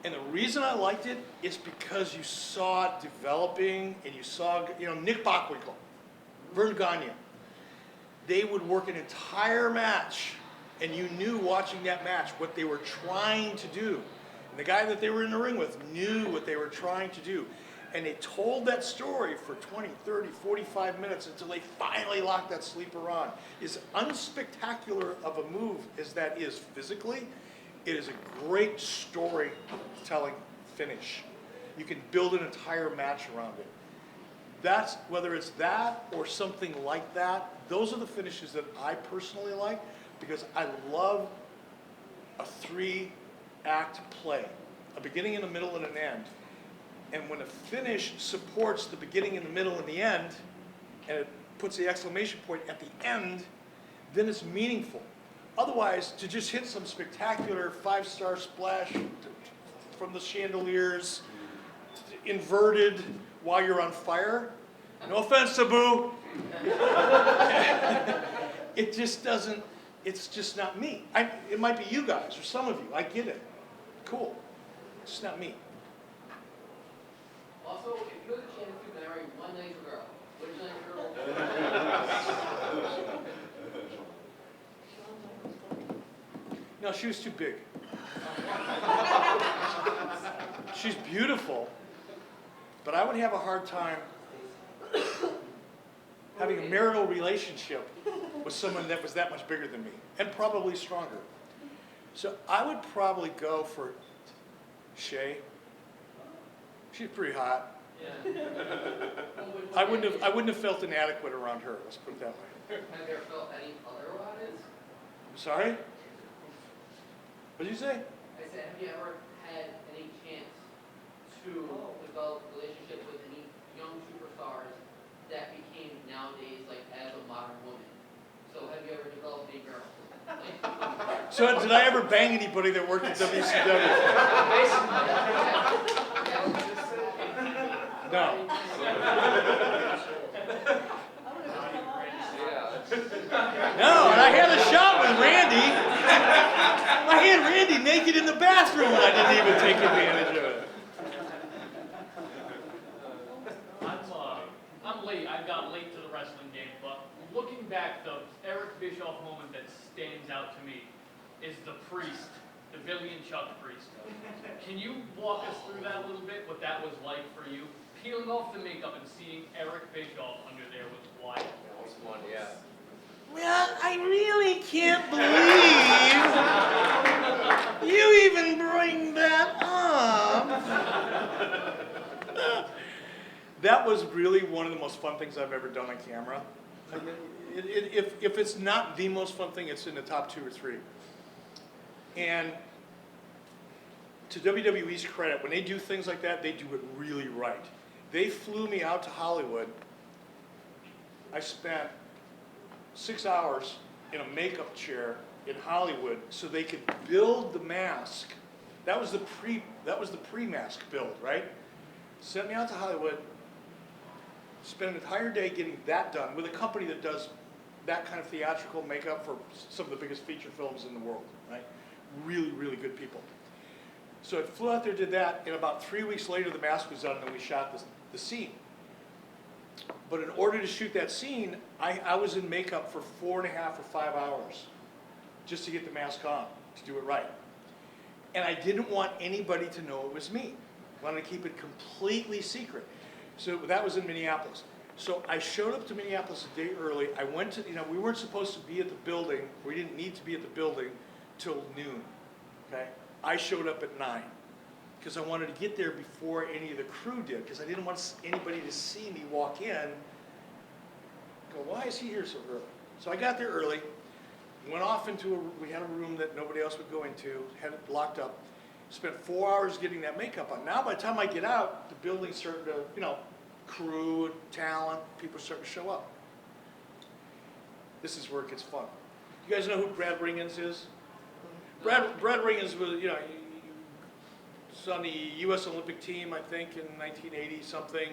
And the reason I liked it is because you saw it developing, and you saw, Nick Bockwinkel, Vern Gagne. They would work an entire match, and you knew watching that match what they were trying to do. And the guy that they were in the ring with knew what they were trying to do. And they told that story for 20, 30, 45 minutes until they finally locked that sleeper on. As unspectacular of a move as that is physically, it is a great storytelling finish. You can build an entire match around it. That's, whether it's that or something like that, those are the finishes that I personally like, because I love a 3-act play, a beginning and a middle and an end. And when a finish supports the beginning and the middle and the end, and it puts the exclamation point at the end, then it's meaningful. Otherwise, to just hit some spectacular 5-star splash from the chandeliers, inverted while you're on fire, no offense, Sabu, it just doesn't, it's just not me. It might be you guys or some of you, I get it. Cool. It's just not me. Also, if you had a chance to marry one nice girl, which nice girl? No, she was too big. She's beautiful, but I would have a hard time having a marital relationship with someone that was that much bigger than me, and probably stronger. So I would probably go for Shay. She's pretty hot. Yeah. I wouldn't have felt inadequate around her. Let's put it that way. Have you ever felt any otherwise? I'm sorry? What did you say? I said, have you ever had any chance to develop a relationship with any young superstars that became nowadays like as a modern woman? So have you ever developed a girl? So did I ever bang anybody that worked at WCW? No. No, and I had a shot with Randy. I had Randy naked in the bathroom and I didn't even take advantage of it. I'm late. I got late to the wrestling game, but looking back, the Eric Bischoff moment that stands out to me is the priest, the Billy and Chuck priest. Can you walk us through that a little bit, what that was like for you? Peeling off the makeup and seeing Eric Bischoff under there was wild. That was fun, yeah. Well, I really can't believe you even bring that up. That was really one of the most fun things I've ever done on camera. I mean, if it's not the most fun thing, it's in the top 2 or 3. And to WWE's credit, when they do things like that, they do it really right. They flew me out to Hollywood. I spent 6 hours in a makeup chair in Hollywood so they could build the mask. That was the pre-mask build, right? Sent me out to Hollywood, spent an entire day getting that done with a company that does that kind of theatrical makeup for some of the biggest feature films in the world, right? Really, really good people. So I flew out there, did that, and about 3 weeks later the mask was done and we shot the scene. But in order to shoot that scene, I was in makeup for 4.5 or 5 hours just to get the mask on, to do it right. And I didn't want anybody to know it was me. I wanted to keep it completely secret. So that was in Minneapolis. So I showed up to Minneapolis a day early. I went to, we weren't supposed to be at the building. We didn't need to be at the building till noon, okay? I showed up at 9 because I wanted to get there before any of the crew did, because I didn't want anybody to see me walk in, go, why is he here so early? So I got there early, went off into we had a room that nobody else would go into, had it locked up, spent 4 hours getting that makeup on. Now by the time I get out, the building's starting to, crew, talent, people are starting to show up. This is where it gets fun. You guys know who Brad Ringens is? Brad Ringens was, he was on the U.S. Olympic team, I think, in 1980 something.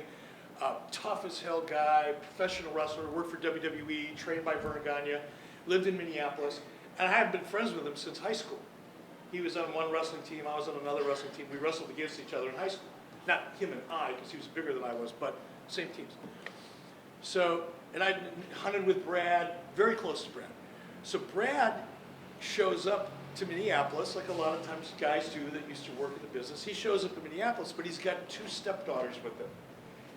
Tough as hell guy, professional wrestler, worked for WWE, trained by Vern Gagne, lived in Minneapolis, and I have been friends with him since high school. He was on one wrestling team, I was on another wrestling team. We wrestled against each other in high school. Not him and I, because he was bigger than I was, but same teams. So, and I hunted with Brad, very close to Brad. So Brad shows up to Minneapolis, like a lot of times guys do that used to work in the business. He shows up in Minneapolis, but he's got 2 stepdaughters with him.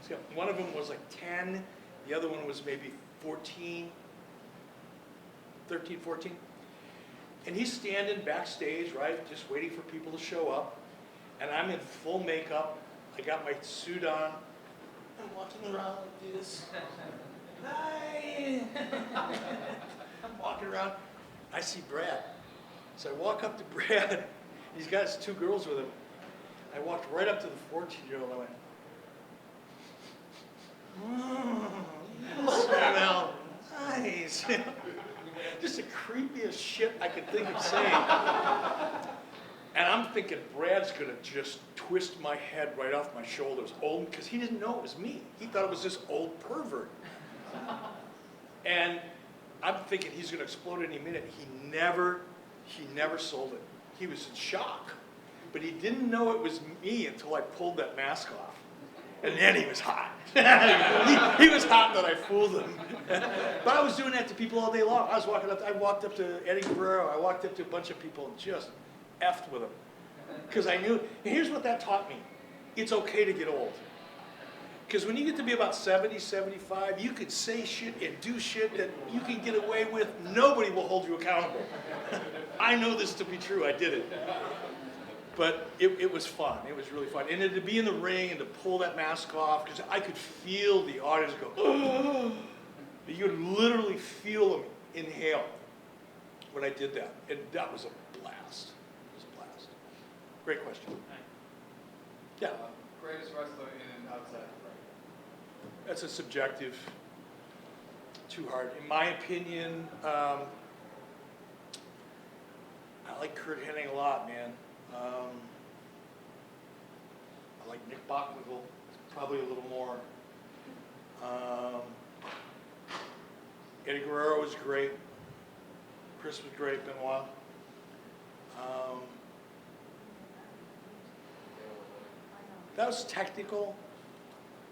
He's got, one of them was like 10, the other one was maybe 14, 13, 14. And he's standing backstage, right, just waiting for people to show up. And I'm in full makeup. I got my suit on. I'm walking around like this. Hi. I'm walking around. I see Brad. So I walk up to Brad. He's got his 2 girls with him. I walked right up to the 14-year-old. I went, you smell nice. Just the creepiest shit I could think of saying. And I'm thinking Brad's gonna just twist my head right off my shoulders, old, because he didn't know it was me. He thought it was this old pervert. And I'm thinking he's gonna explode any minute. He never sold it. He was in shock. But he didn't know it was me until I pulled that mask off. And then he was hot. he was hot that I fooled him. But I was doing that to people all day long. I walked up to Eddie Guerrero. I walked up to a bunch of people and just effed with them. Because I knew, and here's what that taught me. It's okay to get old. Because when you get to be about 70, 75, you could say shit and do shit that you can get away with. Nobody will hold you accountable. I know this to be true. I did it. But it was fun. It was really fun. And then to be in the ring and to pull that mask off, because I could feel the audience go, oh. You could literally feel them inhale when I did that. And that was a blast. It was a blast. Great question. Yeah. Greatest wrestler in and outside the ring. That's a subjective, too hard. In my opinion, I like Kurt Hennig a lot, man. I like Nick Bockwinkel, probably a little more. Eddie Guerrero was great. Chris was great, been a while. That was technical.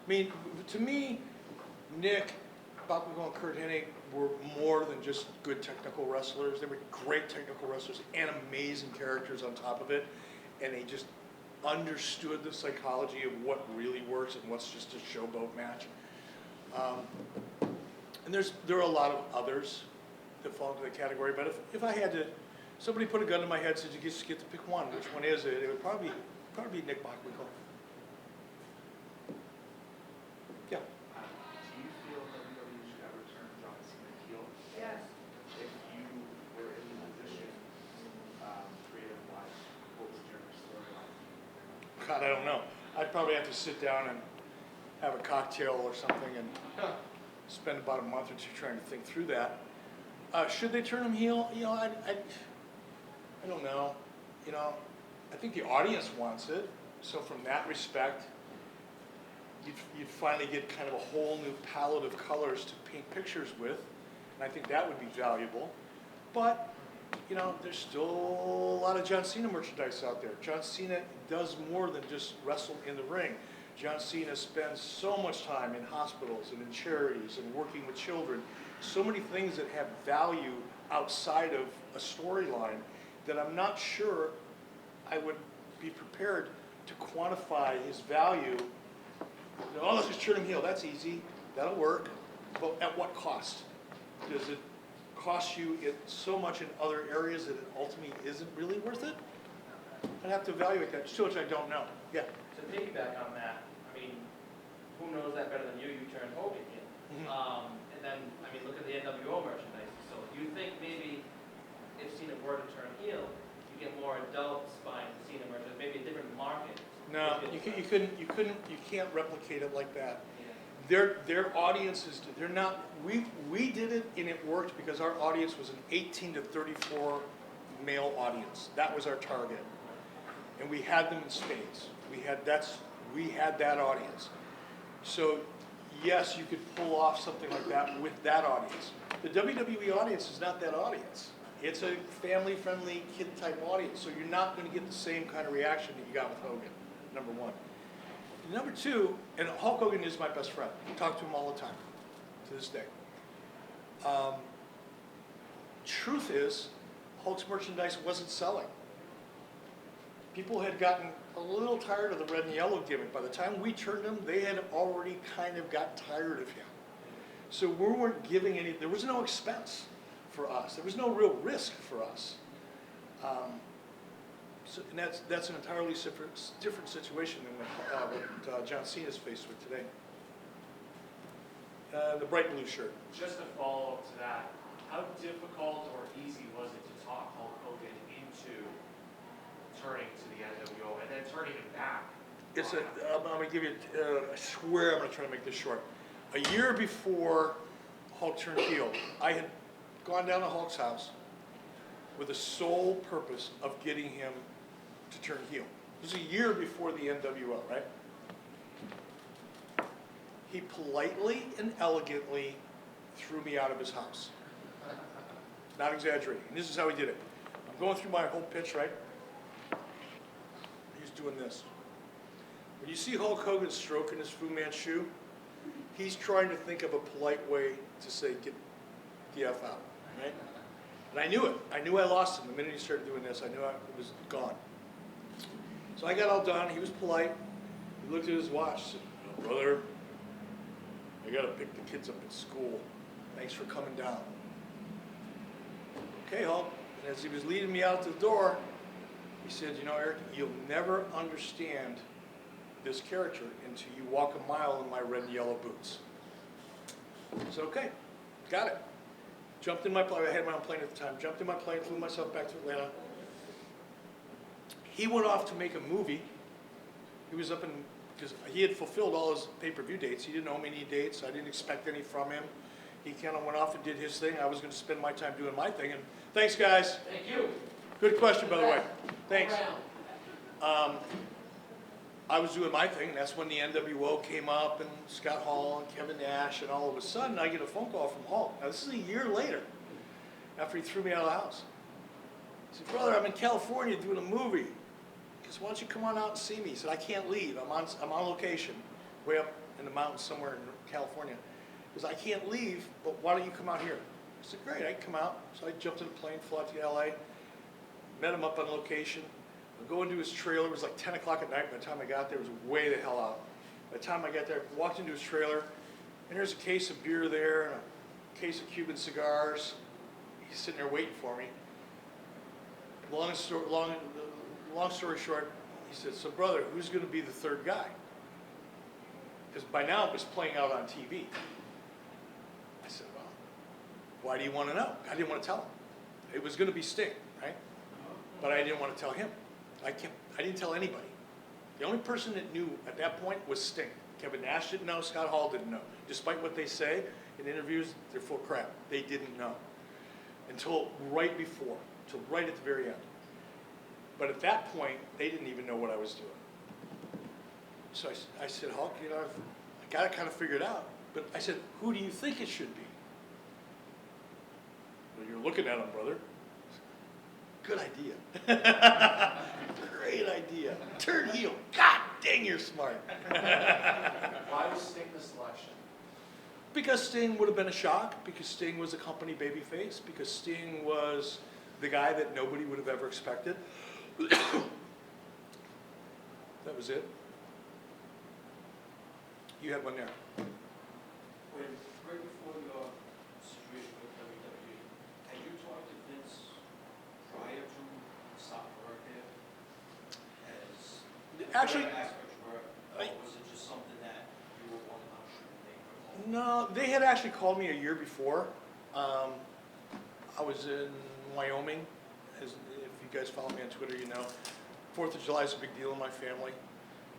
I mean, to me, Nick Bockwinkel and Kurt Hennig were more than just good technical wrestlers. They were great technical wrestlers and amazing characters on top of it. And they just understood the psychology of what really works and what's just a showboat match. And there are a lot of others that fall into the category. But if I had to, somebody put a gun to my head and said you just get to pick one, which one is it? It would probably be Nick Bockwinkel. Yeah. Do you feel WWE should ever turn John Cena heel? Yes. If you were in the position, creative-wise, what was your storyline? God, I don't know. I'd probably have to sit down and have a cocktail or something and spend about a month or two trying to think through that. Should they turn him heel? You know, I don't know. You know, I think the audience wants it. So from that respect, you'd finally get kind of a whole new palette of colors to paint pictures with. And I think that would be valuable. But, you know, there's still a lot of John Cena merchandise out there. John Cena does more than just wrestle in the ring. John Cena spends so much time in hospitals and in charities and working with children. So many things that have value outside of a storyline that I'm not sure I would be prepared to quantify his value. You know, oh, let's just turn him heel. That's easy. That'll work. But at what cost? Does it cost you so much in other areas that it ultimately isn't really worth it? I'd have to evaluate that, just which I don't know. Yeah. To piggyback on that, I mean, who knows that better than you? You turned Hogan heel. And then, I mean, look at the NWO merchandise. So do you think maybe if Cena were to turn heel, you get more adults buying Cena merchandise, maybe a different market? No, you can't replicate it like that. Their audiences, they're not, we did it and it worked because our audience was an 18 to 34 male audience. That was our target. And we had them in spades. We had that audience. So yes, you could pull off something like that with that audience. The WWE audience is not that audience. It's a family-friendly, kid-type audience, so you're not going to get the same kind of reaction that you got with Hogan, number one. Number two, and Hulk Hogan is my best friend. I talk to him all the time, to this day. Truth is, Hulk's merchandise wasn't selling. People had gotten a little tired of the red and yellow gimmick. By the time we turned him, they had already kind of got tired of him. So we weren't giving any, there was no expense for us. There was no real risk for us. And that's an entirely different situation than what John Cena's faced with today. The bright blue shirt. Just a follow-up to that, how difficult or easy was it to talk Hulk Hogan into turning to the NWO and then turning him back? I'm going to give you, I swear I'm going to try to make this short. A year before Hulk turned heel, I had gone down to Hulk's house with the sole purpose of getting him to turn heel. This was a year before the NWO, right? He politely and elegantly threw me out of his house. Not exaggerating. And this is how he did it. I'm going through my whole pitch, right? He's doing this. When you see Hulk Hogan stroking his Fu Manchu, he's trying to think of a polite way to say, get the F out, right? And I knew it. I knew I lost him. The minute he started doing this, I knew it was gone. So I got all done. He was polite. He looked at his watch, said, "Oh, brother, I got to pick the kids up at school. Thanks for coming down." Okay, Hulk. And as he was leading me out the door, he said, "You know, Eric, you'll never understand this character until you walk a mile in my red and yellow boots." I said, "Okay, got it." Jumped in my plane. I had my own plane at the time. Jumped in my plane, flew myself back to Atlanta. He went off to make a movie. He was up in, because he had fulfilled all his pay-per-view dates. He didn't owe me any dates. I didn't expect any from him. He kind of went off and did his thing. I was going to spend my time doing my thing. And thanks, guys. Thank you. Good question, by the way. Thanks. Around. I was doing my thing, and that's when the NWO came up, and Scott Hall and Kevin Nash, and all of a sudden I get a phone call from Hulk. Now this is a year later, after he threw me out of the house. He said, "Brother, I'm in California doing a movie. He goes, why don't you come on out and see me?" He said, "I can't leave. I'm on location, way up in the mountains somewhere in California." He goes, "I can't leave, but why don't you come out here?" I said, "Great, I can come out." So I jumped in a plane, flew out to LA, met him up on location. I go into his trailer. It was like 10 o'clock at night. By the time I got there, it was way the hell out. By the time I got there, I walked into his trailer, and there's a case of beer there, and a case of Cuban cigars. He's sitting there waiting for me. Long story short, he said, "So brother, who's going to be the third guy?" Because by now it was playing out on TV. I said, "Well, why do you want to know?" I didn't want to tell him. It was going to be Sting, right? But I didn't want to tell him. I didn't tell anybody. The only person that knew at that point was Sting. Kevin Nash didn't know, Scott Hall didn't know. Despite what they say in interviews, they're full of crap. They didn't know. Until right before, until right at the very end. But at that point, they didn't even know what I was doing. So I said, "Hulk, you know, I got it kind of figured out." But I said, "Who do you think it should be?" "Well, you're looking at him, brother." Good idea. Great idea. Turn heel. God dang, you're smart. Why was Sting the selection? Because Sting would have been a shock, because Sting was a company babyface, because Sting was the guy that nobody would have ever expected. That was it. You had one there. When, right before your situation with WWE, had you talked to Vince prior to stop work there? As Actually, whatever aspects were, or was it just something that you were wanting on shooting they were no, they had actually called me a year before. I was in Wyoming. If you guys follow me on Twitter, you know. 4th of July is a big deal in my family.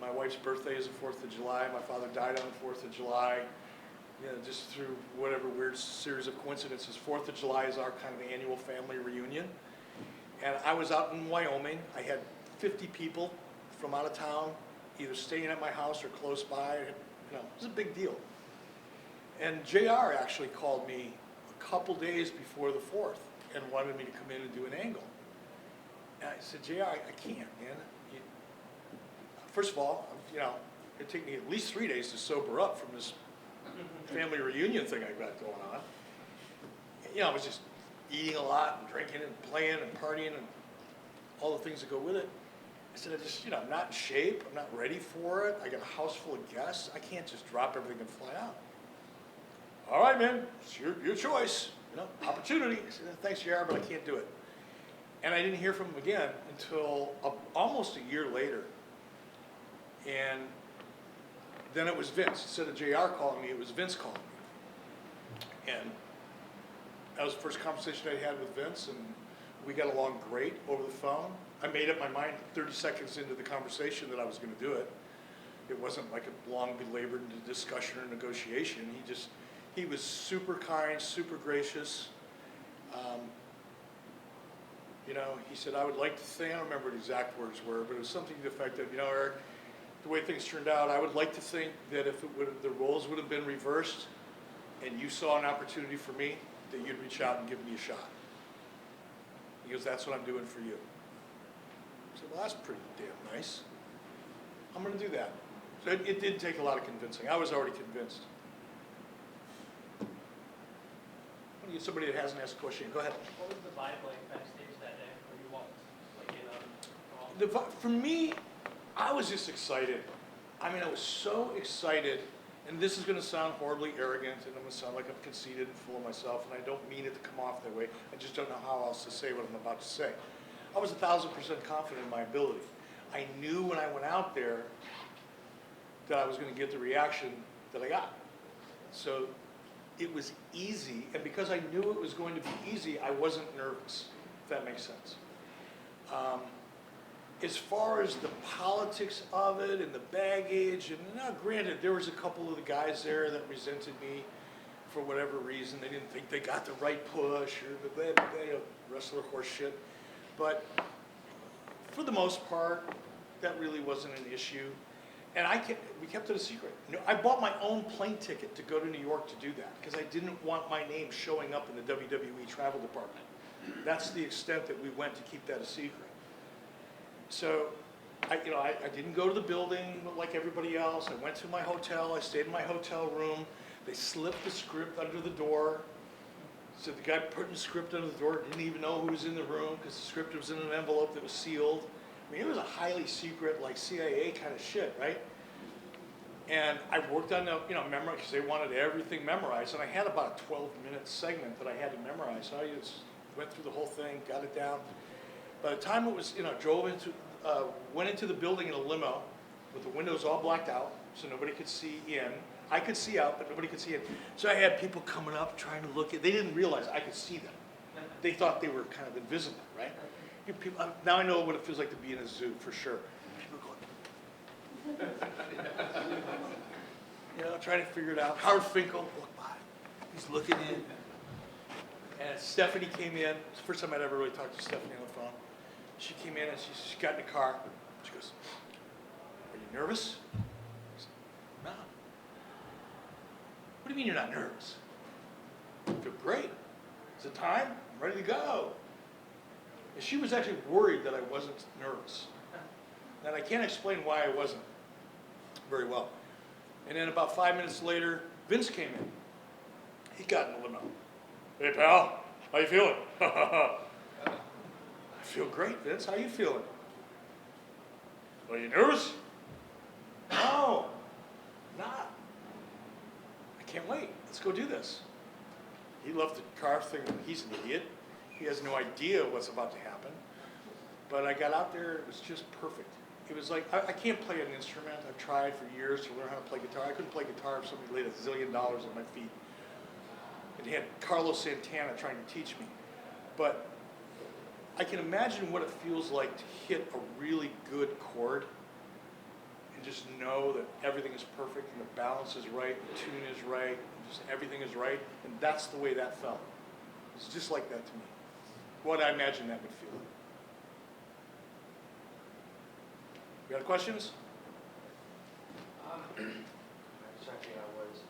My wife's birthday is the 4th of July. My father died on the 4th of July. You know, just through whatever weird series of coincidences, 4th of July is our kind of annual family reunion. And I was out in Wyoming. I had 50 people from out of town, either staying at my house or close by. You know, it was a big deal. And JR actually called me a couple days before the 4th, and wanted me to come in and do an angle. And I said, JR, I can't, man. First of all, it'd take me at least 3 days to sober up from this family reunion thing I got going on. I was just eating a lot and drinking and playing and partying and all the things that go with it. I said, I'm not in shape. I'm not ready for it. I got a house full of guests. I can't just drop everything and fly out. All right, man, it's your choice. Opportunity. I said, thanks, JR, but I can't do it. And I didn't hear from him again until almost a year later. And then it was Vince. Instead of JR calling me, it was Vince calling me. And that was the first conversation I had with Vince, and we got along great over the phone. I made up my mind 30 seconds into the conversation that I was going to do it. It wasn't like a long belabored discussion or negotiation. He was super kind, super gracious. He said, I would like to think, I don't remember what exact words were, but it was something to the effect of, Eric, the way things turned out, I would like to think that if the roles would have been reversed and you saw an opportunity for me, that you'd reach out and give me a shot. He goes, that's what I'm doing for you. I said, well, that's pretty damn nice. I'm going to do that. So it did take a lot of convincing. I was already convinced. I'm going to get somebody that hasn't asked a question. Go ahead. What was the vibe like backstage that day when you walked in? For me, I was just excited. I was so excited, and this is going to sound horribly arrogant, and I'm going to sound like I'm conceited and full of myself, and I don't mean it to come off that way. I just don't know how else to say what I'm about to say. I was 1,000% confident in my ability. I knew when I went out there that I was going to get the reaction that I got. So it was easy, and because I knew it was going to be easy, I wasn't nervous, if that makes sense. As far as the politics of it and the baggage, and now granted, there was a couple of the guys there that resented me for whatever reason. They didn't think they got the right push or the wrestler horse shit. But for the most part, that really wasn't an issue. And we kept it a secret. I bought my own plane ticket to go to New York to do that because I didn't want my name showing up in the WWE travel department. That's the extent that we went to keep that a secret. So, I didn't go to the building like everybody else. I went to my hotel. I stayed in my hotel room. They slipped the script under the door. So the guy putting the script under the door didn't even know who was in the room because the script was in an envelope that was sealed. It was a highly secret, like CIA kind of shit, right? And I worked on the, memory because they wanted everything memorized, and I had about a 12-minute segment that I had to memorize. So I just went through the whole thing, got it down. By the time it was, went into the building in a limo with the windows all blacked out, so nobody could see in. I could see out, but nobody could see in. So I had people coming up trying to look at. They didn't realize I could see them. They thought they were kind of invisible, right? People, now I know what it feels like to be in a zoo for sure. People going, trying to figure it out. Howard Finkel walked by. He's looking in. And Stephanie came in. It's the first time I'd ever really talked to Stephanie on the phone. She came in and she got in the car. She goes, "Are you nervous?" I said, "No." "What do you mean you're not nervous?" "I feel great. Is it time? I'm ready to go." And she was actually worried that I wasn't nervous. And I can't explain why I wasn't very well. And then about 5 minutes later, Vince came in. He got in the limo. "Hey, pal, how you feeling?" "I feel great, Vince. How you feeling?" "Are you nervous?" "No, not. I can't wait. Let's go do this." He left the car thinking he's an idiot. He has no idea what's about to happen. But I got out there, it was just perfect. It was like, I can't play an instrument. I've tried for years to learn how to play guitar. I couldn't play guitar if somebody laid $1 zillion at my feet. It had Carlos Santana trying to teach me. But I can imagine what it feels like to hit a really good chord and just know that everything is perfect and the balance is right, the tune is right, and just everything is right. And that's the way that felt. It's just like that to me. What I imagine that would feel like. You got questions? Checking out words.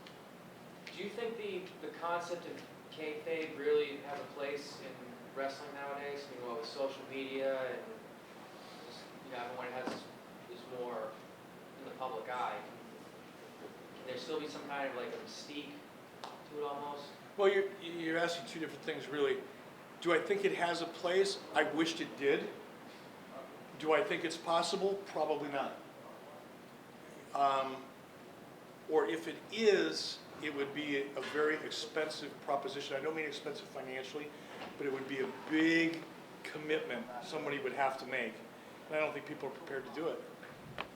Do you think the concept of kayfabe really has a place in wrestling nowadays? You know, with social media and just, you know, everyone is more in the public eye. Can there still be some kind of like a mystique to it almost? Well, you're asking two different things, really. Do I think it has a place? I wished it did. Do I think it's possible? Probably not. Or if it is, it would be a very expensive proposition. I don't mean expensive financially, but it would be a big commitment somebody would have to make. And I don't think people are prepared to do it.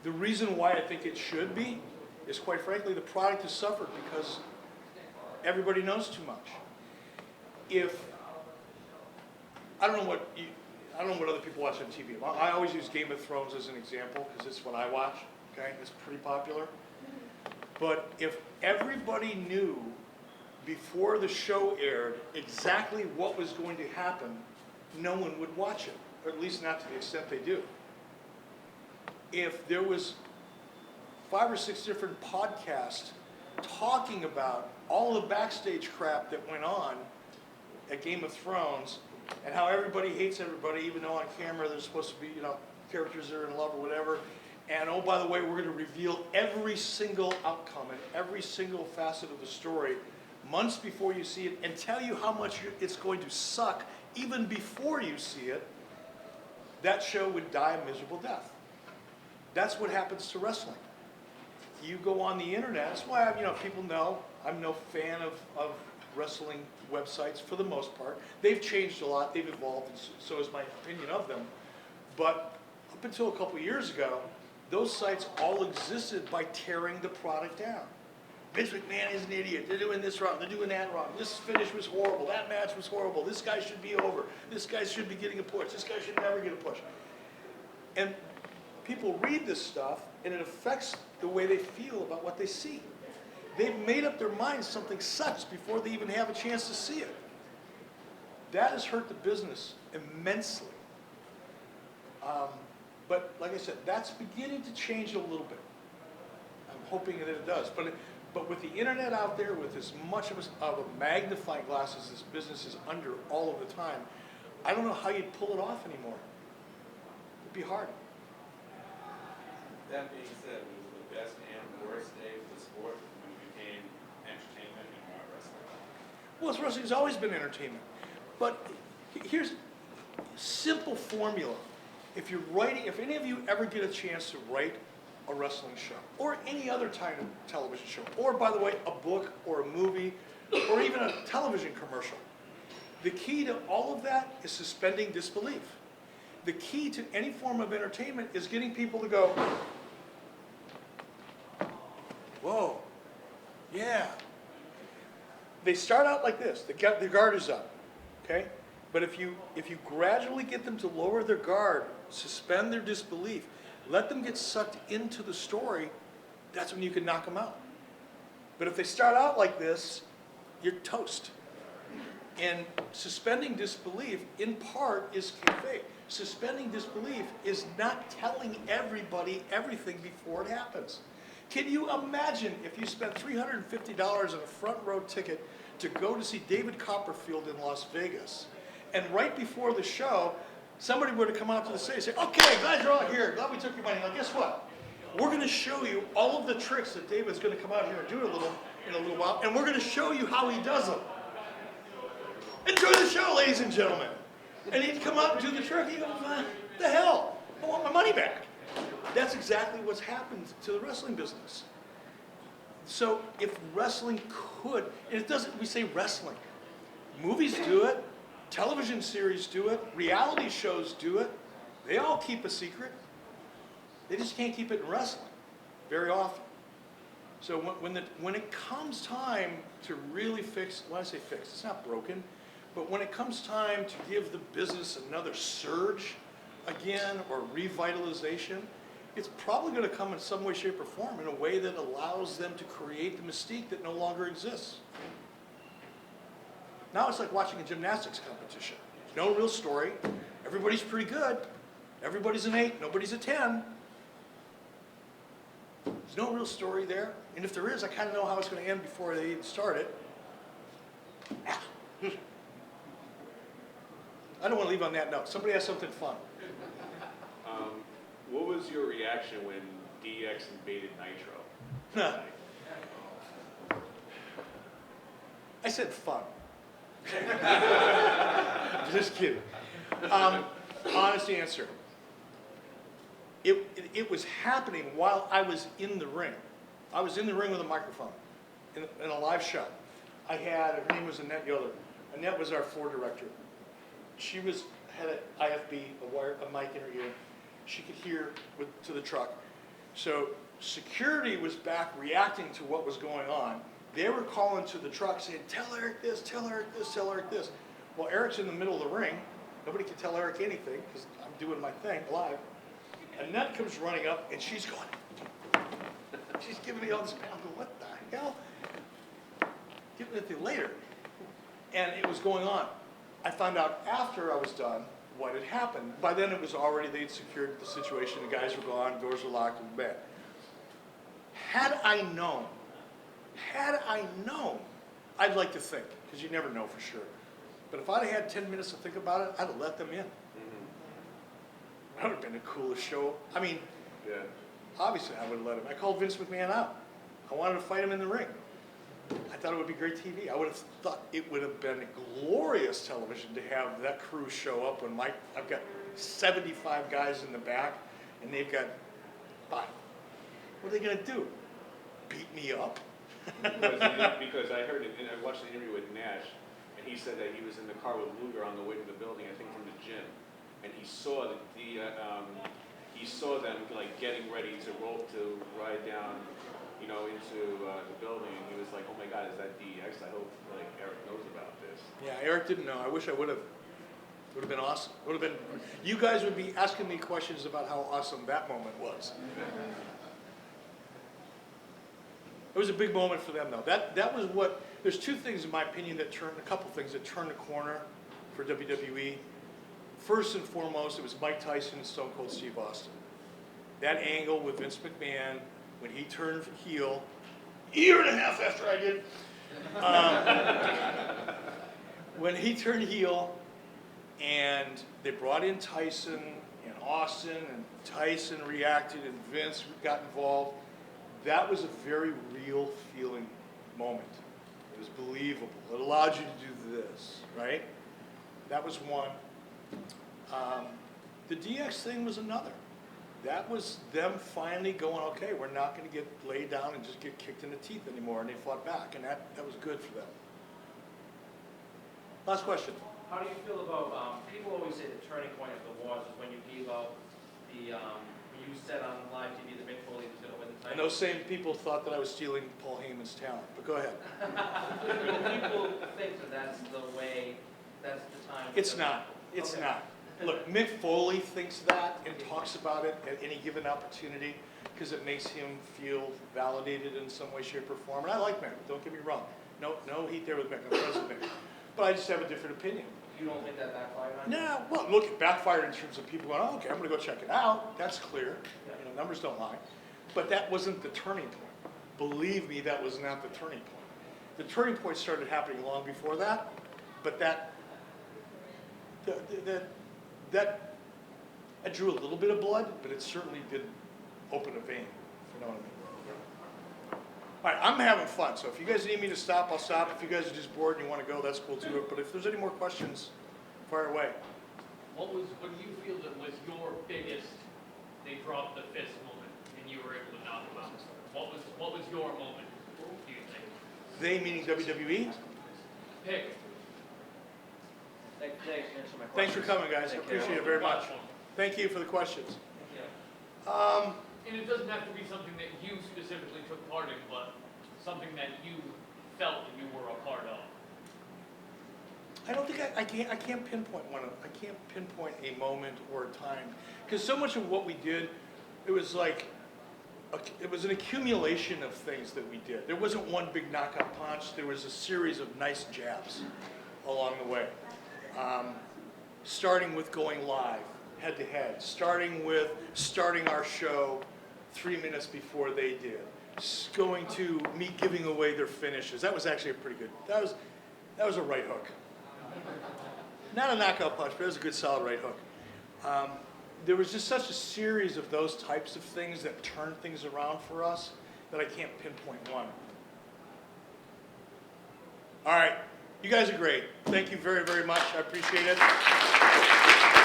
The reason why I think it should be is, quite frankly, the product has suffered because everybody knows too much. I don't know what other people watch on TV. I always use Game of Thrones as an example because it's what I watch. Okay, it's pretty popular. But if everybody knew before the show aired exactly what was going to happen, no one would watch it, or at least not to the extent they do. If there was 5 or 6 different podcasts talking about all the backstage crap that went on at Game of Thrones and how everybody hates everybody, even though on camera they're supposed to be, you know, characters are in love or whatever. And oh, by the way, we're going to reveal every single outcome and every single facet of the story months before you see it and tell you how much it's going to suck even before you see it. That show would die a miserable death. That's what happens to wrestling. You go on the internet, that's why people know I'm no fan of wrestling websites for the most part. They've changed a lot, they've evolved, and so is my opinion of them. But up until a couple years ago, those sites all existed by tearing the product down. Vince McMahon is an idiot, they're doing this wrong, they're doing that wrong, this finish was horrible, that match was horrible, this guy should be over, this guy should be getting a push, this guy should never get a push. And people read this stuff and it affects the way they feel about what they see. They've made up their minds something sucks before they even have a chance to see it. That has hurt the business immensely. But like I said, that's beginning to change a little bit. I'm hoping that it does. But with the internet out there, with as much of a magnifying glass as this business is under all of the time, I don't know how you'd pull it off anymore. It'd be hard. That being said, was it the best and worst day for the sport when it became entertainment and not wrestling? Well, wrestling's always been entertainment. But here's a simple formula. If any of you ever get a chance to write a wrestling show, or any other kind of television show, or by the way, a book or a movie, or even a television commercial, the key to all of that is suspending disbelief. The key to any form of entertainment is getting people to go, whoa, yeah. They start out like this, the guard is up, okay? But if you gradually get them to lower their guard, suspend their disbelief, let them get sucked into the story, that's when you can knock them out. But if they start out like this, you're toast. And suspending disbelief, in part, is kayfabe. Suspending disbelief is not telling everybody everything before it happens. Can you imagine if you spent $350 on a front row ticket to go to see David Copperfield in Las Vegas, and right before the show, somebody were to come out to the stage and say, okay, glad you're all here, glad we took your money. Now guess what? We're going to show you all of the tricks that David's going to come out here and do in a little while, and we're going to show you how he does them. Enjoy the show, ladies and gentlemen. And he'd come out and do the trick, and he'd go, what the hell? I want my money back. That's exactly what's happened to the wrestling business. So if wrestling could, and it doesn't, we say wrestling. Movies do it, television series do it, reality shows do it. They all keep a secret. They just can't keep it in wrestling very often. So when it comes time to really fix, when I say fix, it's not broken, but when it comes time to give the business another surge again or revitalization, it's probably going to come in some way, shape, or form in a way that allows them to create the mystique that no longer exists. Now it's like watching a gymnastics competition. No real story. Everybody's pretty good. Everybody's an 8, nobody's a 10. There's no real story there. And if there is, I kind of know how it's going to end before they even start it. I don't want to leave on that note. Somebody has something fun. What was your reaction when DX invaded Nitro? I said fun. Just kidding. Honest answer. It was happening while I was in the ring. I was in the ring with a microphone in a live show. Her name was Annette Yoder. Annette was our floor director. She had an IFB, a mic in her ear. She could hear to the truck. So security was back reacting to what was going on. They were calling to the truck saying, tell Eric this, tell Eric this, tell Eric this. Well, Eric's in the middle of the ring. Nobody can tell Eric anything because I'm doing my thing live. Annette comes running up and she's going, she's giving me all this, I'm going, what the hell? Get with you later. And it was going on. I found out after I was done what had happened. By then it was already, they'd secured the situation, the guys were gone, doors were locked, and bed. Had I known, I'd like to think, because you never know for sure. But if I'd have had 10 minutes to think about it, I'd have let them in. That would have been the coolest show. I mean, obviously I would have let him. I called Vince McMahon out. I wanted to fight him in the ring. I thought it would be great TV. I would have thought it would have been glorious television to have that crew show up when I've got 75 guys in the back and they've got 5. What are they going to do? Beat me up? Because I heard it, and I watched the interview with Nash, and he said that he was in the car with Luger on the way to the building, I think from the gym, and he saw he saw them like getting ready to ride down, into the building, and he was like, oh my God, is that DX? I hope like Eric knows about this. Yeah, Eric didn't know. I wish I would have. Would have been awesome. Would have been. You guys would be asking me questions about how awesome that moment was. It was a big moment for them, though. That was what. There's 2 things, in my opinion, a couple things that turned the corner for WWE. First and foremost, it was Mike Tyson and Stone Cold Steve Austin. That angle with Vince McMahon when he turned heel, a year and a half after I did. When he turned heel, and they brought in Tyson and Austin, and Tyson reacted, and Vince got involved. That was a very real feeling moment. It was believable. It allowed you to do this, right? That was one. The DX thing was another. That was them finally going, okay, we're not going to get laid down and just get kicked in the teeth anymore, and they fought back, and that was good for them. Last question. How do you feel about, people always say the turning point of the wars is when you gave out the, when you said on live TV that Mick Foley was going to win the title. And those same people thought that I was stealing Paul Heyman's talent, but go ahead. People think that that's the way, that's the time. It's not. It's not. Look, Mick Foley thinks that and talks about it at any given opportunity because it makes him feel validated in some way, shape, or form. And I like Mick, don't get me wrong. No heat there with Mick, I'm friends with Mick. But I just have a different opinion. You don't think that backfired on you? No, well, look, it backfired in terms of people going, oh, okay, I'm going to go check it out. That's clear. Numbers don't lie. But that wasn't the turning point. Believe me, that was not the turning point. The turning point started happening long before that, but that drew a little bit of blood, but it certainly didn't open a vein, if you know what I mean. All right, I'm having fun, so if you guys need me to stop, I'll stop. If you guys are just bored and you want to go, that's cool too. But if there's any more questions, fire away. What do you feel that was your biggest, they dropped the fist moment and you were able to knock them out? What was your moment, do you think? They meaning WWE? Pick. Thanks for coming, guys. I appreciate it very much. Thank you for the questions. And it doesn't have to be something that you specifically took part in, but something that you felt that you were a part of. I don't think I can't pinpoint one. I can't pinpoint a moment or a time because so much of what we did, it was like it was an accumulation of things that we did. There wasn't one big knockout punch. There was a series of nice jabs along the way. Starting with going live, head to head. Starting with starting our show 3 minutes before they did. Going to me giving away their finishes. That was actually a pretty good. That was a right hook. not a knockout punch, but it was a good solid right hook. There was just such a series of those types of things that turned things around for us that I can't pinpoint one. All right, you guys are great. Thank you very, very much. I appreciate it.